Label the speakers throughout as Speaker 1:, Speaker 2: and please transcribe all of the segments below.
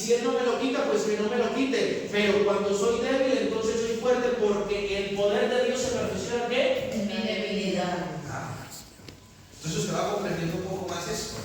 Speaker 1: si Él no me lo quita, pues que no me lo quite. Pero cuando soy débil, entonces soy fuerte, porque el poder de Dios se perfecciona, ¿qué?
Speaker 2: En mi debilidad.
Speaker 3: Entonces usted va comprendiendo un poco más esto.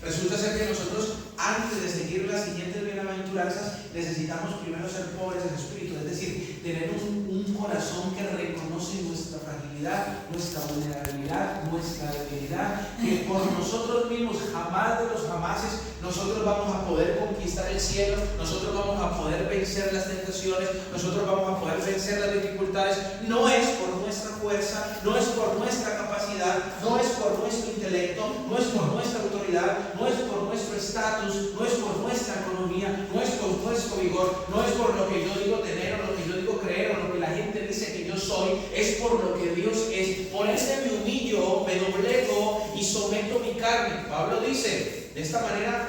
Speaker 3: Resulta ser que nosotros, antes de seguir las siguientes bienaventuranzas, necesitamos primero ser pobres en espíritu, es decir, tener un corazón que reconoce nuestra fragilidad, nuestra vulnerabilidad, nuestra debilidad, que por nosotros mismos, jamás de los jamases, nosotros vamos a poder conquistar el cielo, nosotros vamos a poder vencer las tentaciones, nosotros vamos a poder vencer las dificultades. No es por nuestra fuerza, no es por nuestra capacidad, no es por nuestro intelecto, no es por nuestra autoridad, no es por nuestro estatus, no es por nuestra economía, no es por nuestro vigor, no es por lo que yo digo tener o lo que yo digo creer o lo que la gente dice que yo soy, es por lo que Dios es. Por eso me humillo, me doblego y someto mi carne. Pablo dice, de esta manera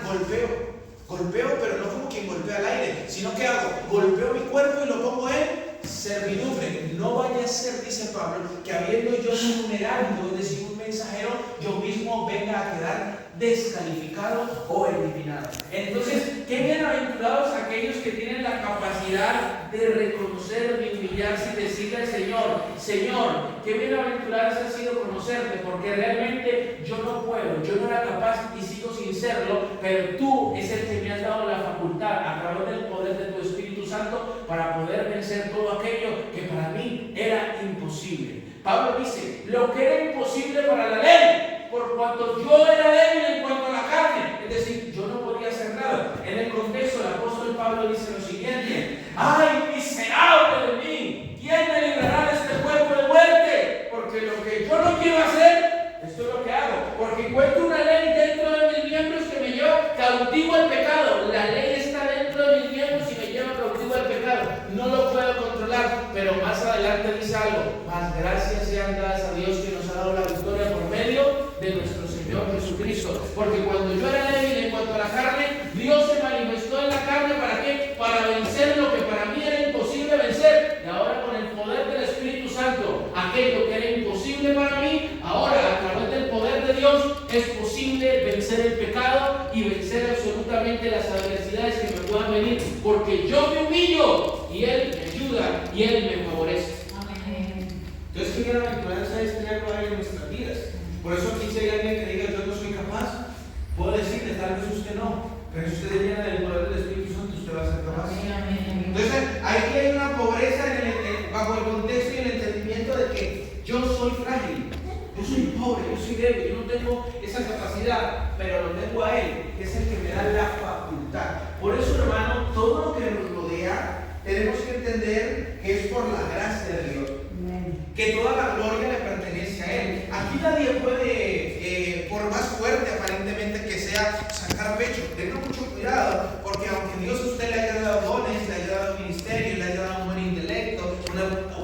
Speaker 3: golpeo, pero no como quien golpea al aire, sino que hago, golpeo mi cuerpo y lo pongo en servidumbre. No vaya a ser, dice Pablo, que habiendo yo numerando, es decir, un mensajero, yo mismo venga a quedar descalificado o eliminado. Entonces, qué bienaventurados aquellos que tienen la capacidad de reconocer, de humillarse y decirle al Señor, Señor, qué bienaventurados ha sido conocerte, porque realmente yo no puedo, yo no era capaz y sigo sin serlo, pero tú es el que me has dado la facultad a través del poder de tu Espíritu Santo para poder vencer todo aquello que para mí era imposible. Pablo dice, lo que era imposible para la ley, por cuanto yo era débil en cuanto a la carne, es decir, yo no podía hacer nada. En el contexto, el apóstol Pablo dice lo siguiente: ¡ay, miserable de mí! ¿Quién me librará de este cuerpo de muerte? Porque lo que yo no quiero hacer, esto es lo que hago. Porque encuentro una ley dentro de mis miembros que me lleva cautivo al pecado. La ley está dentro de mis miembros y me lleva cautivo al pecado. No lo puedo controlar, pero más adelante dice algo: más gracias sean dadas a Dios que nos ha dado la victoria por medio de nuestro Señor Jesucristo. Porque cuando yo era débil en cuanto a la carne, Dios se manifestó en la carne. ¿Para qué? Para vencer lo que para mí era imposible vencer. Y ahora, con el poder del Espíritu Santo, aquello que era imposible para mí, ahora a través del poder de Dios es posible vencer el pecado y vencer absolutamente las adversidades que me puedan venir, porque yo me humillo y Él me ayuda y Él me favorece. Entonces, qué bienaventuranza es tenerlo ahí en nuestras vidas. Por eso aquí, si hay alguien que diga yo no soy capaz, puedo decirle, tal vez usted no, pero si usted es llena del poder del Espíritu Santo, usted va a ser capaz. Entonces, aquí hay una pobreza bajo el contexto y el entendimiento de que yo soy frágil, yo soy pobre, yo soy débil, yo no tengo esa capacidad, pero lo tengo a Él, que es el que me da la facultad. Por eso, hermano, todo lo que nos rodea, tenemos que entender que es por la gracia de Dios, que toda la gloria le pertenece a Él. Aquí nadie puede, por más fuerte aparentemente que sea, sacar pecho. Tenga mucho cuidado, porque aunque Dios a usted le haya dado dones, le haya dado ministerio, le haya dado un buen intelecto,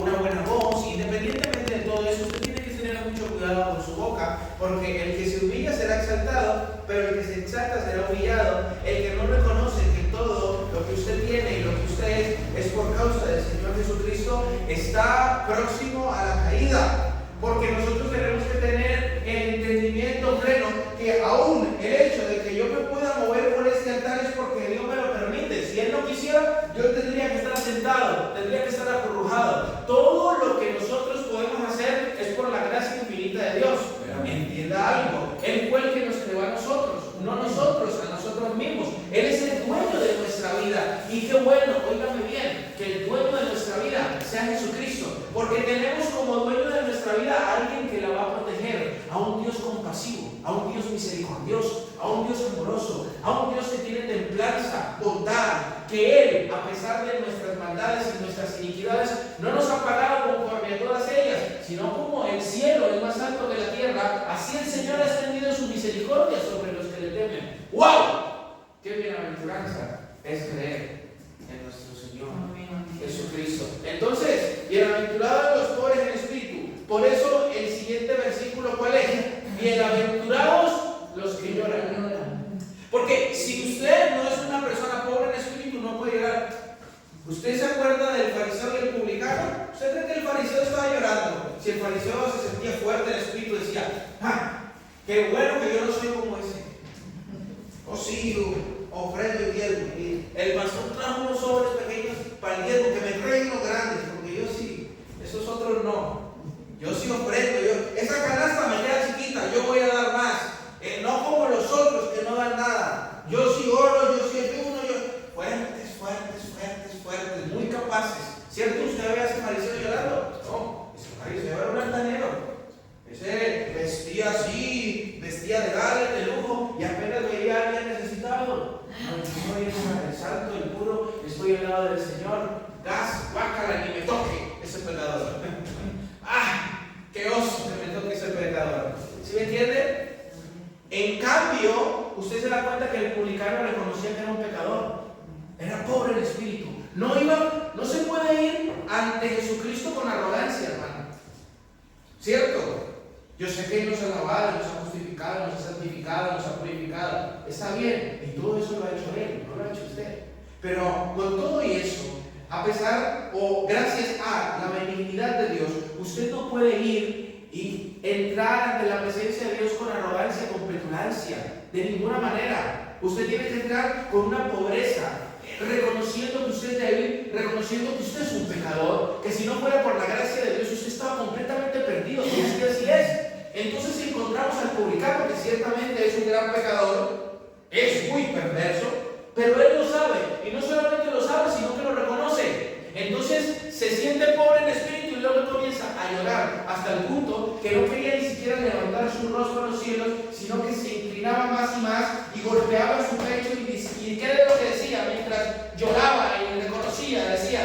Speaker 3: una buena voz, independientemente de todo eso, usted tiene que tener mucho cuidado con su boca, porque el que se humilla será exaltado, pero el que se exalta será humillado. El que no reconoce que todo lo que usted tiene y lo que usted es por causa del Señor Jesucristo, está próximo a la caída. Porque nosotros tenemos que tener el entendimiento pleno que aún el hecho de que yo me pueda mover por este altar es porque Dios me lo permite. Si Él no quisiera, yo tendría que estar sentado, tendría que estar acurrucado. Todo lo que nosotros podemos hacer es por la gracia infinita de Dios. Pero entienda algo: Él fue el que nos creó a nosotros, no nosotros a nosotros mismos. Él es el dueño de nuestra vida. Y qué bueno, óigame bien, que el dueño de nuestra vida sea Jesucristo, porque tenemos como dueño de nuestra vida a alguien que la va a proteger, a un Dios compasivo, a un Dios misericordioso, a un Dios amoroso, a un Dios que tiene templanza, bondad, que Él, a pesar de nuestras maldades y nuestras iniquidades, no nos ha pagado conforme a todas ellas, sino como el cielo es más alto que la tierra, así el Señor ha extendido su misericordia sobre los que le temen. ¡Wow! ¡Qué bienaventuranza es creer en nuestro Señor Jesucristo! Entonces, bienaventurados los pobres en espíritu. Por eso el siguiente versículo, ¿cuál es? Bienaventurados los que lloran. Porque si usted no es una persona pobre en espíritu, no puede llorar. ¿Usted se acuerda del fariseo y el publicano? ¿Usted cree que el fariseo estaba llorando? Si el fariseo se sentía fuerte en espíritu, decía: ¡ah! ¡Qué bueno que yo no soy como ese! Oh sí, ofrendo y diezmo. Y el pastor trajo unos sobres pequeños para el diezmo, que me traigan unos grandes, porque yo sí, esos otros no. Yo sí ofrendo, esa canasta me queda chiquita, yo voy a dar más. No como los otros que no dan nada. Yo sí oro, yo sí ayuno, fuertes, muy capaces. ¿Cierto? ¿Usted ve a ese fariseo llorando? No, ese fariseo era un altanero. Ese vestía así, vestía de gala, de lujo, y apenas veía a alguien necesitado. No, yo soy el santo, el puro, estoy al lado del Señor. Gas, guácala, ni me toque ese pecador. ¡Ah! ¡Qué oso que me toque ese pecador! ¿Sí me entiende? En cambio, usted se da cuenta que el publicano reconocía que era un pecador. Era pobre en espíritu. No se puede ir ante Jesucristo con arrogancia, hermano. ¿Cierto? Yo sé que Él nos ha lavado, nos ha justificado, nos ha santificado, nos ha purificado. Está bien, y todo eso lo ha hecho Él, no lo ha hecho usted. Pero con todo y eso, a pesar o gracias a la benignidad de Dios, usted no puede ir y entrar ante la presencia de Dios con arrogancia, con petulancia, de ninguna manera. Usted tiene que entrar con una pobreza, reconociendo que usted es débil, reconociendo que usted es un pecador, que si no fuera por la gracia de Dios usted estaba completamente perdido, y es que así es. Entonces si encontramos al publicano, que ciertamente es un gran pecador, es muy perverso, pero él lo sabe, y no solamente lo sabe, sino que lo reconoce. Entonces se siente pobre en espíritu y luego comienza a llorar hasta el punto que no quería ni siquiera levantar su rostro a los cielos, sino que se inclinaba más y más y golpeaba su pecho y ¿qué es lo que decía? Mientras lloraba y reconocía, decía: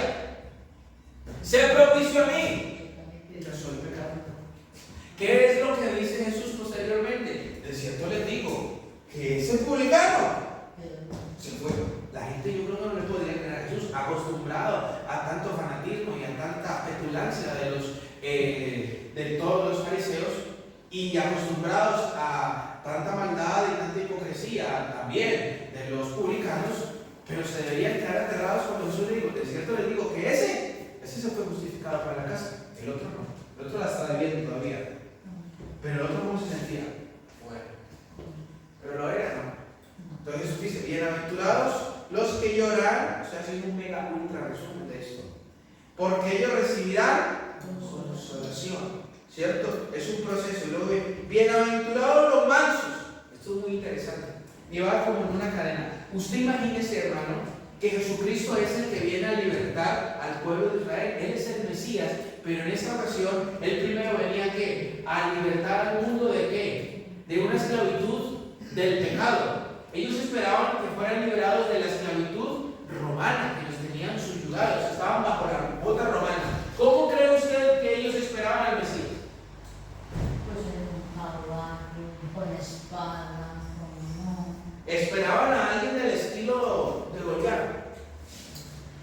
Speaker 3: sé propicio a mí, yo soy pecador. ¿Qué es lo que dice Jesús posteriormente? De cierto les digo que ese publicano se fue. La gente, yo creo que no le podría creer a Jesús, acostumbrado a tanto fanatismo y a tanta petulancia de todos los fariseos, y acostumbrados a tanta maldad y tanta hipocresía también de los publicanos, pero se deberían quedar aterrados cuando Jesús le dijo: de cierto les digo que ese se fue justificado para la casa, el otro no, el otro la está debiendo todavía, pero el otro ¿cómo se sentía? Bueno, pero lo era, ¿no? Entonces Jesús dice: bienaventurados los que lloran, o sea, haciendo un mega ultra resumen de esto, porque ellos recibirán consolación, ¿cierto? Es un proceso. Y luego, bienaventurados los mansos. Esto es muy interesante. Y va como en una cadena. Usted imagínese, hermano, que Jesucristo es el que viene a libertar al pueblo de Israel. Él es el Mesías, pero en esta ocasión, él primero venía ¿qué? A libertar al mundo ¿de qué? De una esclavitud del pecado. Ellos esperaban que fueran liberados de la esclavitud romana, que los tenían subyugados, estaban bajo la bota romana. ¿Cómo cree usted que ellos esperaban al Mesías?
Speaker 2: Pues en un caballo, con espada,
Speaker 3: Esperaban a alguien del estilo de Goliat,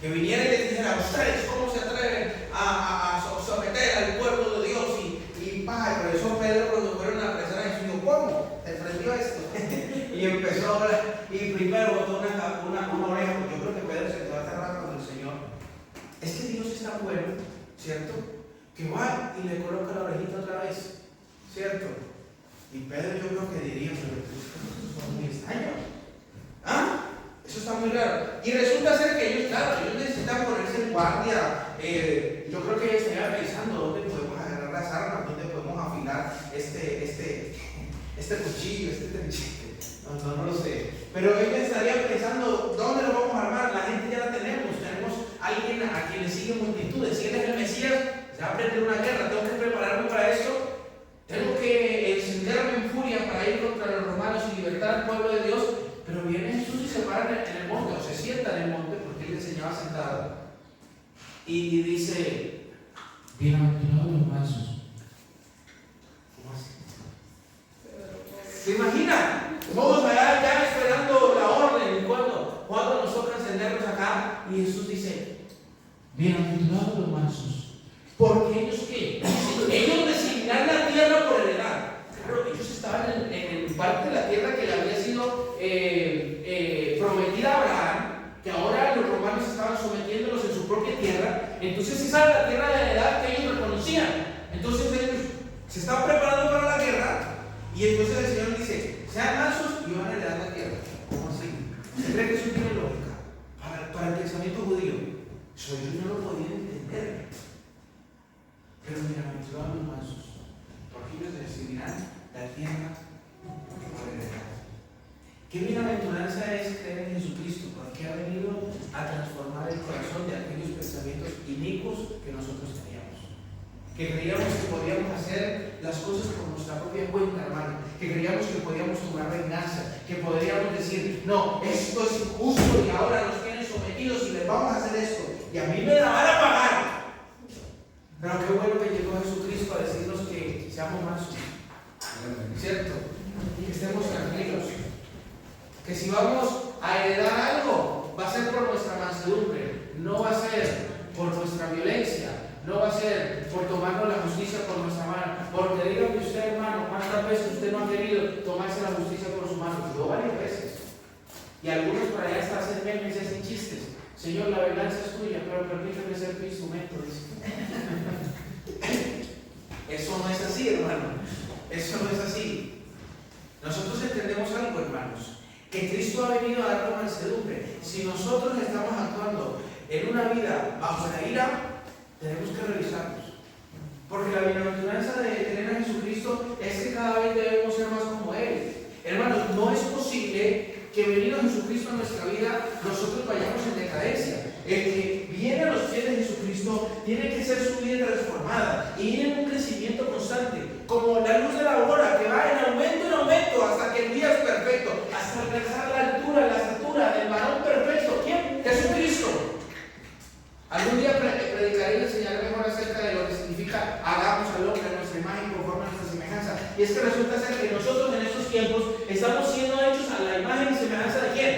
Speaker 3: que viniera y les dijera: ustedes cómo se atreven a someter al pueblo de Dios, y por eso Pedro, cuando fueron a apresar a Jesús, dijo: ¿cómo? ¿Te prendió esto? Y empezó a hablar, y primero botó una oreja, porque yo creo que Pedro se quedó aterrado con el Señor. Es que Dios es tan bueno, ¿cierto? Que va y le coloca la orejita otra vez, ¿cierto? Y Pedro, yo creo que diría: pero estos son muy extraños. ¿Ah? Eso está muy raro. Y resulta ser que ellos, claro, ellos necesitan ponerse en guardia. Yo creo que ellos estaban pensando: ¿dónde podemos agarrar las armas? ¿Dónde podemos afilar este cuchillo, este trinchete? No lo sé. Pero ellos estarían pensando: ¿dónde lo vamos a armar? La gente ya la tenemos. Tenemos a alguien a quien le siguen multitudes. Si él es el Mesías, se va a prender una guerra. Tengo que prepararme para esto. Tengo que encenderme en furia para ir contra los romanos y libertar al pueblo de Dios. Pero viene Jesús y se para en el monte, o se sienta en el monte, porque él enseñaba sentado. Y dice: bienaventurados los mansos. ¿Cómo así? ¿Se imaginan? Todos allá ya esperando la orden. ¿Y cuándo nos toca encendernos acá? Y Jesús dice: bienaventurados los mansos. Porque ellos ¿qué? Ellos recibirán la tierra por heredad. Claro, ellos estaban en parte de la tierra que le había sido prometida a Abraham, que ahora los romanos estaban sometiéndolos en su propia tierra. Entonces esa era la tierra de heredad que ellos reconocían. Entonces ellos se estaban preparando para la guerra, y entonces el Señor dice: sean mansos y van a heredar la tierra. bienaventuranza es creer en Jesucristo, porque ha venido a transformar el corazón de aquellos pensamientos inicuos que nosotros teníamos. Que creíamos que podíamos hacer las cosas por nuestra propia cuenta, hermano. Que creíamos que podíamos tomar venganza. Que podríamos decir, no, esto es injusto y ahora nos tienen sometidos y les vamos a hacer esto. Y a mí me la van a pagar. Pero qué bueno que llegó Jesucristo a decirnos que seamos mansos. ¿Cierto? Que estemos tranquilos. Que si vamos a heredar algo, va a ser por nuestra mansedumbre. No va a ser por nuestra violencia. No va a ser por tomarnos la justicia por nuestra mano. Porque dígame usted, hermano, ¿cuántas veces usted no ha querido tomarse la justicia por su mano? Yo varias veces. Y algunos por allá hasta hacen memes y hacen chistes. Señor, la venganza es tuya, pero permíteme ser tu instrumento, dice. Eso no es así, hermano. Eso no es así. Nosotros entendemos algo, hermanos. Que Cristo ha venido a darnos mansedumbre. Si nosotros estamos actuando en una vida bajo la ira, tenemos que revisarnos. Porque la bienaventuranza de tener a Jesucristo es que cada vez debemos ser más como Él. Hermanos, no es posible que venido Jesucristo a nuestra vida, nosotros vayamos en decadencia. El que viene a los pies de Jesucristo tiene que ser su vida transformada y ir en un crecimiento constante, como la luz de la aurora que va en aumento hasta que el día es perfecto, hasta alcanzar la altura, la estatura del varón perfecto. ¿Quién? Jesucristo. Algún día predicaré y enseñaré mejor acerca de lo que significa hagamos al hombre a nuestra imagen conforme a nuestra semejanza. Y es que resulta ser que nosotros en estos tiempos estamos siendo hechos a la imagen y semejanza de ¿quién?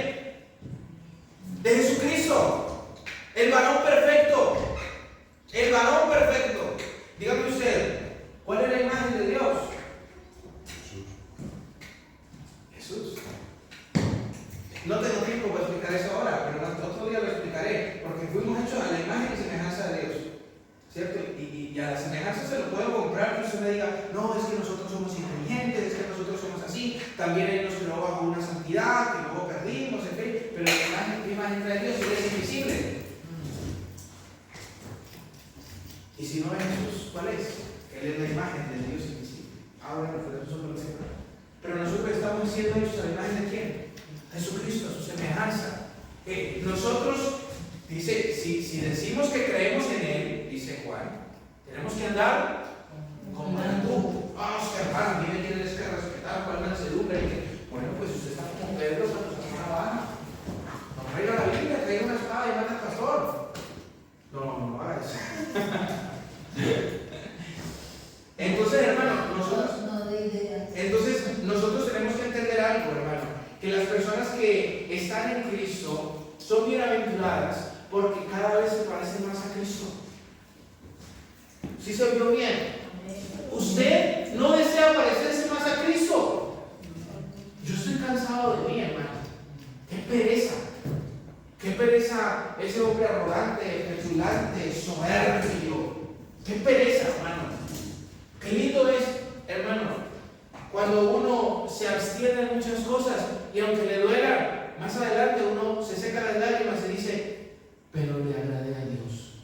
Speaker 3: De Jesucristo, el varón perfecto. El varón perfecto. Dígame usted, ¿cuál es la imagen de Dios? Jesús. No tengo tiempo para explicar eso ahora, pero otro día lo explicaré, porque fuimos hechos a la imagen y semejanza de Dios, ¿cierto? Y a la semejanza se lo puedo comprar, que usted me diga, no, es que nosotros somos inteligentes, es que nosotros somos así, también Él nos creó bajo una santidad, que luego perdimos, en fin, pero la imagen de Dios es invisible. Y si no es Jesús, ¿cuál es? Él es la imagen de Dios invisible. Ah, bueno, pero eso no lo sé. Pero nosotros estamos siendo hechos a la imagen de ¿quién? Jesucristo, a su semejanza. Nosotros, dice, si decimos que creemos en Él, dice Juan, tenemos que andar como tú. Hermano, a mí me tienes que respetar, cuál mansedumbre. Bueno, pues usted está como Pedro cuando se una baja. No traiga la Biblia, traiga una espada y mata al pastor. No haga eso. Entonces, hermano, nosotros tenemos que entender algo, hermano, que las personas que están en Cristo son bienaventuradas porque cada vez se parecen más a Cristo. ¿Sí se oyó bien? Usted no desea parecerse más a Cristo. Yo estoy cansado de mí, hermano. Qué pereza. Qué pereza ese hombre arrogante, petulante, soberbio. Qué pereza, hermano. Qué lindo es, hermano, cuando uno se abstiene de muchas cosas y aunque le duela, más adelante uno se seca las lágrimas y dice, pero le agradé a Dios.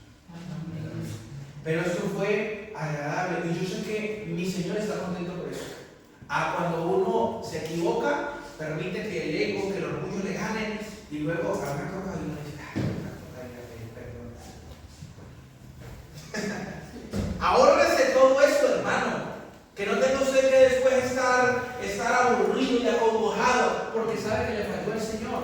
Speaker 3: Pero esto fue agradable y yo sé que mi Señor está contento por eso. Cuando uno se equivoca, permite que el ego, que el orgullo le gane y luego a una cosa y uno dice, perdón. Ahórrese todo esto, hermano. Que no tenga usted que después estar aburrido y acongojado porque sabe que le falló el Señor.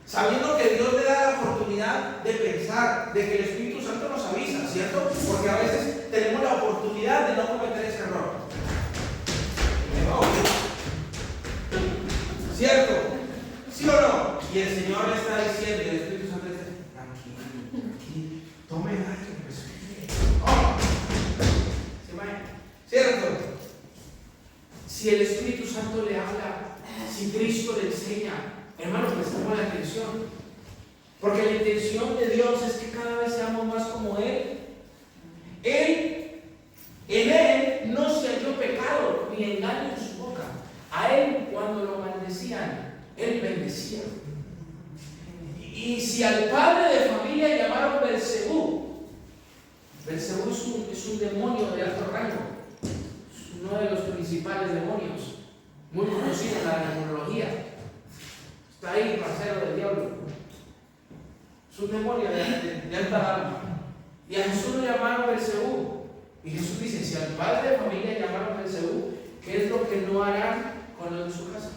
Speaker 3: Sabiendo que Dios le da la oportunidad de pensar, de que el Espíritu Santo nos avisa, ¿cierto? Porque a veces tenemos la oportunidad de no cometer ese error. ¿Cierto? ¿Sí o no? Y el Señor le está diciendo, y el Espíritu Santo le dice, tranquilo, tome aire, respire. ¿Se imagina? ¿Cierto? Si el Espíritu Santo le habla, si Cristo le enseña, hermanos, prestemos la atención. Porque la intención de Dios es que cada vez seamos más como Él. En Él no se halló pecado ni engaño en su boca. A Él, cuando lo maldecían, Él bendecía. Y si al padre de familia llamaron Belcebú, Belcebú es un demonio de alto rango, es uno de los principales demonios, muy conocido en la demonología.
Speaker 1: Está ahí, parcero del diablo. Es un demonio de alta alma. Y a Jesús lo llamaron Belcebú. Y Jesús dice, si al padre de familia llamaron Belcebú, ¿qué es lo que no harán con los de su casa?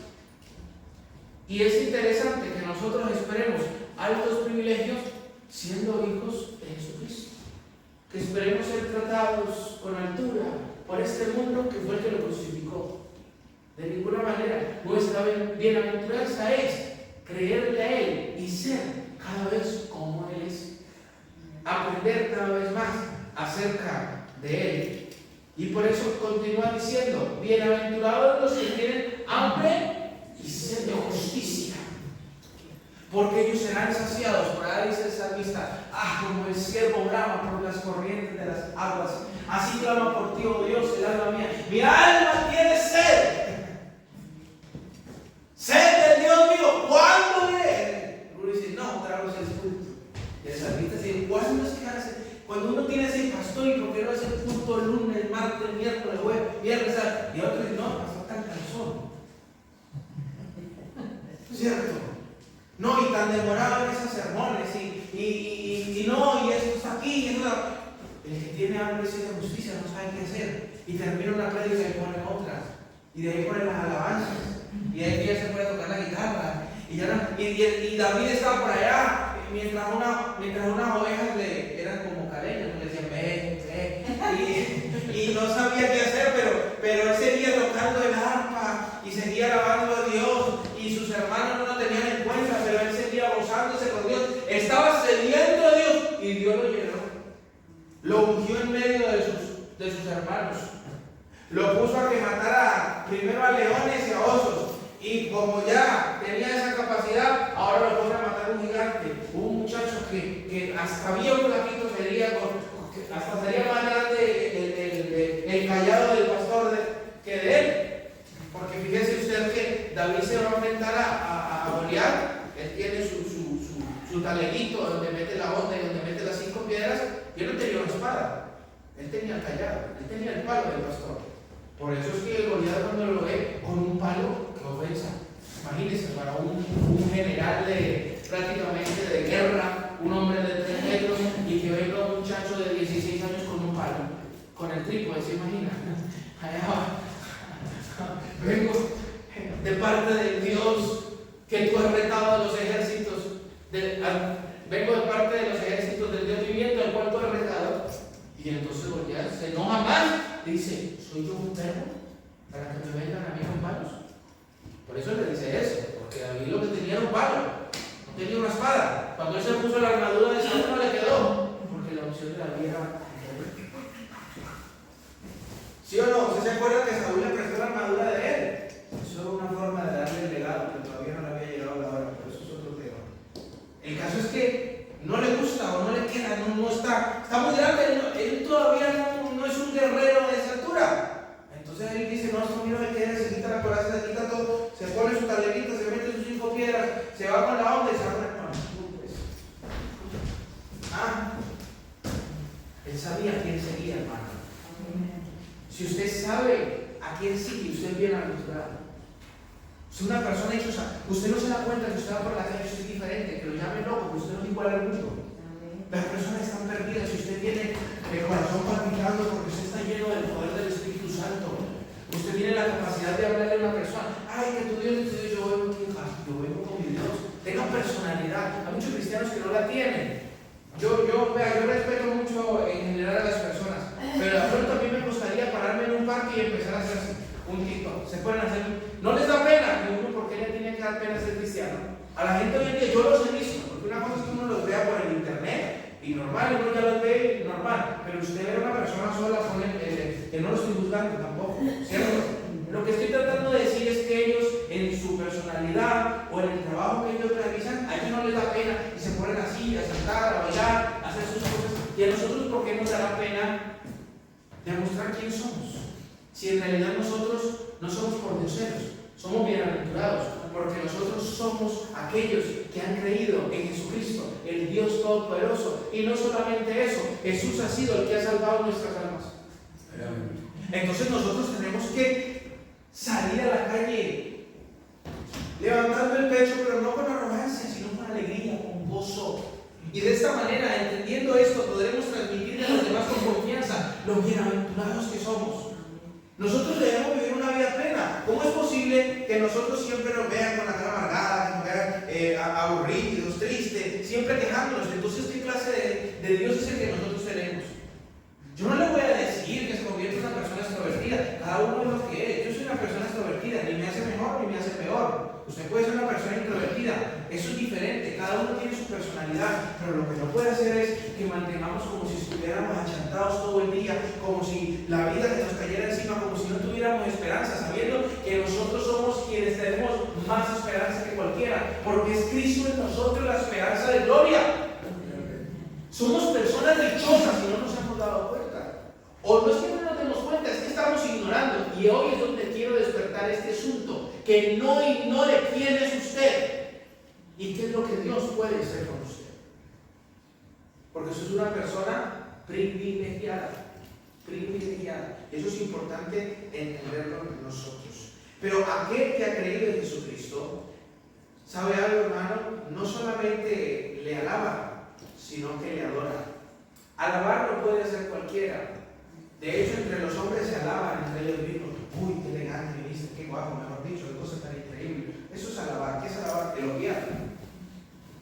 Speaker 1: Y es interesante que nosotros esperemos altos privilegios siendo hijos de Jesucristo. Que esperemos ser tratados con altura por este mundo que fue el que lo crucificó. De ninguna manera. Nuestra bienaventuranza es creerle a Él y ser cada vez como Él es. Aprender cada vez más acerca de Él. Y por eso continúa diciendo, bienaventurados los que tienen hambre y sed de justicia, porque ellos serán saciados. Por ahí dice el salmista, como el ciervo brama por las corrientes de las aguas, así clama por ti, oh Dios, el alma mía. Mi alma tiene sed. Sed del Dios mío. ¿Cuándo iré? Uno dice, no, trago el espíritu. Y el salmista dice, ¿cuándo es que hace? Cuando uno tiene ese pastor, ¿y por qué no es el culto el lunes, martes, miércoles, jueves, viernes? Y otro dice, no, pastor tan cansón. ¿Cierto? No, y tan demorado en esos sermones, y no, y esto está aquí, y esto está. El que tiene hambre y sed de justicia no sabe qué hacer. Y termina una prédica y pone otras. Y de ahí pone las alabanzas. Y de ahí ya se puede tocar la guitarra. Y David estaba por allá, mientras unas ovejas eran como caleñas, le decían, y no sabía qué hacer, pero él seguía tocando el arpa y seguía alabando a Dios, y sus hermanos no lo tenían en cuenta, pero él seguía gozándose con Dios, estaba sediento a Dios, y Dios lo llenó, lo ungió en medio de sus hermanos, lo puso a que matara primero a leones y a osos. Y como ya tenía esa capacidad, ahora lo pone a matar un gigante. Un muchacho que hasta había un flaquito hasta sería más grande el callado del pastor que de él. Porque fíjese usted que David se va a enfrentar a Goliat. Él tiene su taleguito donde mete la onda y donde mete las 5 piedras. Y él no tenía una espada. Él tenía el callado. Él tenía el palo del pastor. Por eso es que el Goliat, cuando lo ve con un palo, que ofensa. Imagínense, para un general prácticamente de guerra, un hombre de 3 metros, y que venga un muchacho de 16 años con un palo, con el trípode, ¿se imagina? Allá va. Vengo de parte del Dios que tú has retado a los ejércitos, vengo de parte de los ejércitos del Dios viviente, al cual tú has retado. Y entonces Goliat se enoja más, dice, ¿soy yo un perro para que me vengan a mí con palos? Por eso le dice eso, porque David lo que tenía era un palo, no tenía una espada. Cuando él se puso la armadura de Saúl no le quedó, porque la opción de David era. ¿Sí o no? ¿Usted se acuerda que Saúl le prestó la armadura de él? Eso era una forma de darle el legado, que todavía no le había llegado la hora, pero eso es otro tema. El caso es que no le gusta o no le queda, no está muy grande, él todavía no es un guerrero de estatura. Entonces él dice, no, esto mira me queda, se quita la coraza, se quita todo, se pone su talerita, se mete sus 5 piedras, se va con la onda y se abre con él sabía a quién seguía, hermano. Si usted sabe a quién sigue, usted es bienaventurado. Si una persona dichosa, usted no se da cuenta que usted va por la calle, usted es diferente, que lo llame loco, que usted no es igual al mundo. Las personas están perdidas, si usted tiene el corazón palpitando porque usted está lleno del poder del Espíritu Santo. Usted tiene la capacidad de hablarle a una persona, que tu Dios, yo vengo aquí, yo vengo con mi Dios. Tenga personalidad. Hay muchos cristianos que no la tienen. Yo respeto mucho en general a las personas, pero de pronto a mí me gustaría pararme en un parque y empezar a hacer un TikTok. Se pueden hacer, no les da pena, y uno, ¿por qué le tiene que dar pena ser cristiano? A la gente hoy en día, yo los he visto, porque una cosa es que uno los vea por el internet, y normal, uno ya los ve normal, pero usted ve a una persona sola con que no lo estoy juzgando tampoco, ¿cierto? Lo que estoy tratando de decir es que ellos, en su personalidad o en el trabajo que ellos realizan, a ellos no les da pena y se ponen así, a saltar, a bailar, a hacer sus cosas. Y a nosotros, ¿por qué nos dará pena demostrar quién somos? Si en realidad nosotros no somos pordioseros, somos bienaventurados, porque nosotros somos aquellos que han creído en Jesucristo, el Dios Todopoderoso. Y no solamente eso, Jesús ha sido el que ha salvado nuestras almas. Entonces nosotros tenemos que salir a la calle levantando el pecho, pero no con arrogancia, sino con alegría, con gozo. Y de esta manera, entendiendo esto, podremos transmitirle a los demás con confianza lo bienaventurados que somos. Nosotros debemos vivir una vida plena. ¿Cómo es posible que nosotros siempre nos vean con la cara amargada, que nos vean aburridos, tristes, siempre quejándonos? Entonces, ¿qué clase de Dios es el que nosotros tenemos? Yo no le voy a decir que se convierta en una persona extrovertida. Cada uno es lo que es. Yo soy una persona extrovertida, ni me hace mejor ni me hace peor. Usted puede ser una persona introvertida, eso es diferente, cada uno tiene su personalidad, pero lo que no puede hacer es que mantengamos como si estuviéramos achantados todo el día, como si la vida se nos cayera encima, como si no tuviéramos esperanza, sabiendo que nosotros somos quienes tenemos más esperanza que cualquiera, porque es Cristo en nosotros la esperanza de gloria. Somos personas dichosas y no nos hemos dado cuenta. O no es que no nos demos cuenta, es que estamos ignorando. Y hoy es donde quiero despertar este asunto. Que no ignore quién es usted y qué es lo que Dios puede hacer con usted. Porque usted es una persona privilegiada. Privilegiada. Eso es importante entenderlo nosotros. Pero aquel que ha creído en Jesucristo, ¿sabe algo, hermano? No solamente le alaba, sino que le adora. Alabar lo puede hacer cualquiera. De hecho, entre los hombres se alaban entre ellos mismos. Uy, qué elegante viniste, qué guapo, mejor dicho, qué cosa tan increíble. Eso es alabar. ¿Qué es alabar? Elogiar.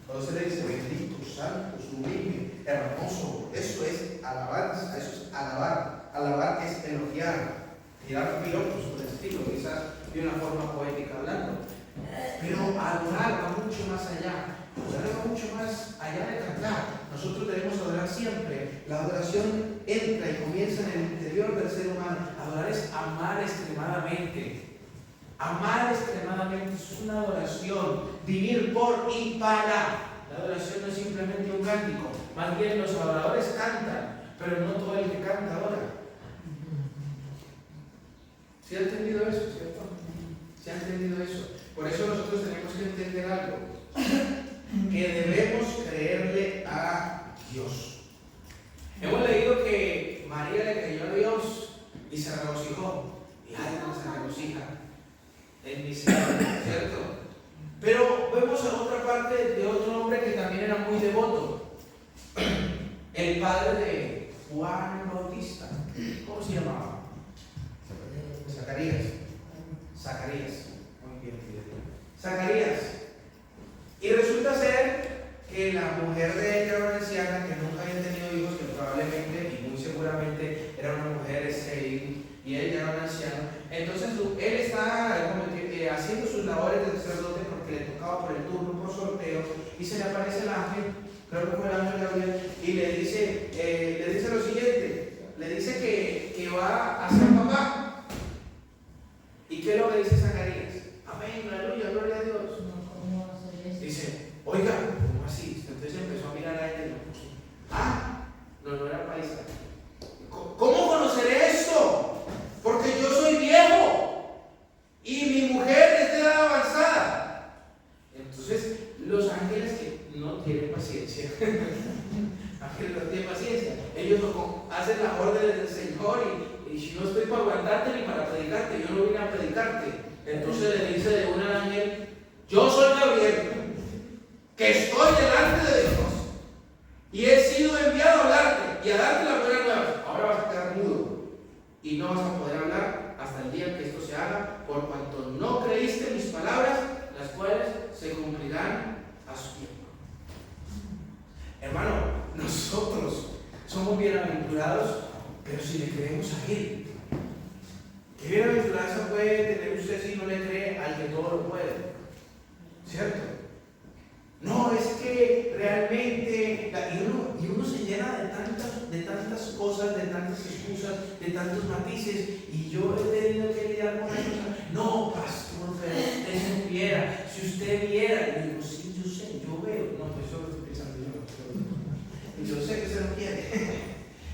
Speaker 1: Cuando se le dice bendito, santo, sublime, hermoso, eso es alabar. Eso es alabar. Alabar es elogiar. Tirar piropos por el estilo, quizás de una forma poética hablando. Pero adorar va mucho más allá. Adorar va mucho más allá de cantar. Nosotros debemos adorar siempre. La adoración entra y comienza en el interior del ser humano. Adorar es amar extremadamente. Amar extremadamente, eso es una adoración. Vivir por y para. La adoración no es simplemente un cántico. Más bien los adoradores cantan, pero no todo el que canta adora. ¿Se ha entendido eso, cierto? ¿Se ha entendido eso? Por eso nosotros tenemos que entender algo. Que debemos creerle a Dios. Hemos leído que María le creyó a Dios y se regocijó. Y alguien se regocija en mi ser, ¿cierto? Pero vemos a otra parte de otro hombre que también era muy devoto. El padre de Juan el Bautista. ¿Cómo se llamaba? Zacarías. Zacarías. Muy bien, Zacarías. Y resulta ser que la mujer de él era una anciana que nunca había tenido hijos, que probablemente y muy seguramente era una mujer estéril, y él ya era un anciano. Entonces él está haciendo sus labores de sacerdote porque le tocaba por el turno, por sorteo, y se le aparece el ángel, creo que fue el ángel Gabriel, y le dice lo siguiente, le dice que va a ser papá. ¿Y qué es lo que dice Zacarías? Amén, aleluya, gloria a Dios. Dice, oiga, ¿cómo así? Entonces empezó a mirar a ella y le puso, no era paisa. ¿Cómo conoceré esto? Porque yo soy viejo y mi mujer es de edad avanzada. Entonces, los ángeles que no tienen paciencia, ángeles no tienen paciencia, ellos hacen las órdenes del Señor y si no estoy para aguantarte ni para predicarte, yo no vine a predicarte. Entonces le dice de un ángel, yo soy Gabriel, que estoy delante de Dios y he sido enviado a hablarte y a darte la buena nueva. Ahora vas a quedar mudo y no vas a poder hablar hasta el día que esto se haga, por cuanto no creíste mis palabras, las cuales se cumplirán a su tiempo. Hermano, nosotros somos bienaventurados, pero si le creemos a Él. ¿Qué bienaventuranza puede tener usted si no le cree al que todo lo puede? ¿Cierto? No, es que realmente, y uno se llena de tantas cosas, de tantas excusas, de tantos matices, y yo he tenido que lidiar con eso. No, pastor, pero usted supiera, si usted viera, y yo digo, sí, yo sé, yo veo. No, pues eso lo estoy pensando yo. Y yo sé que usted no quiere.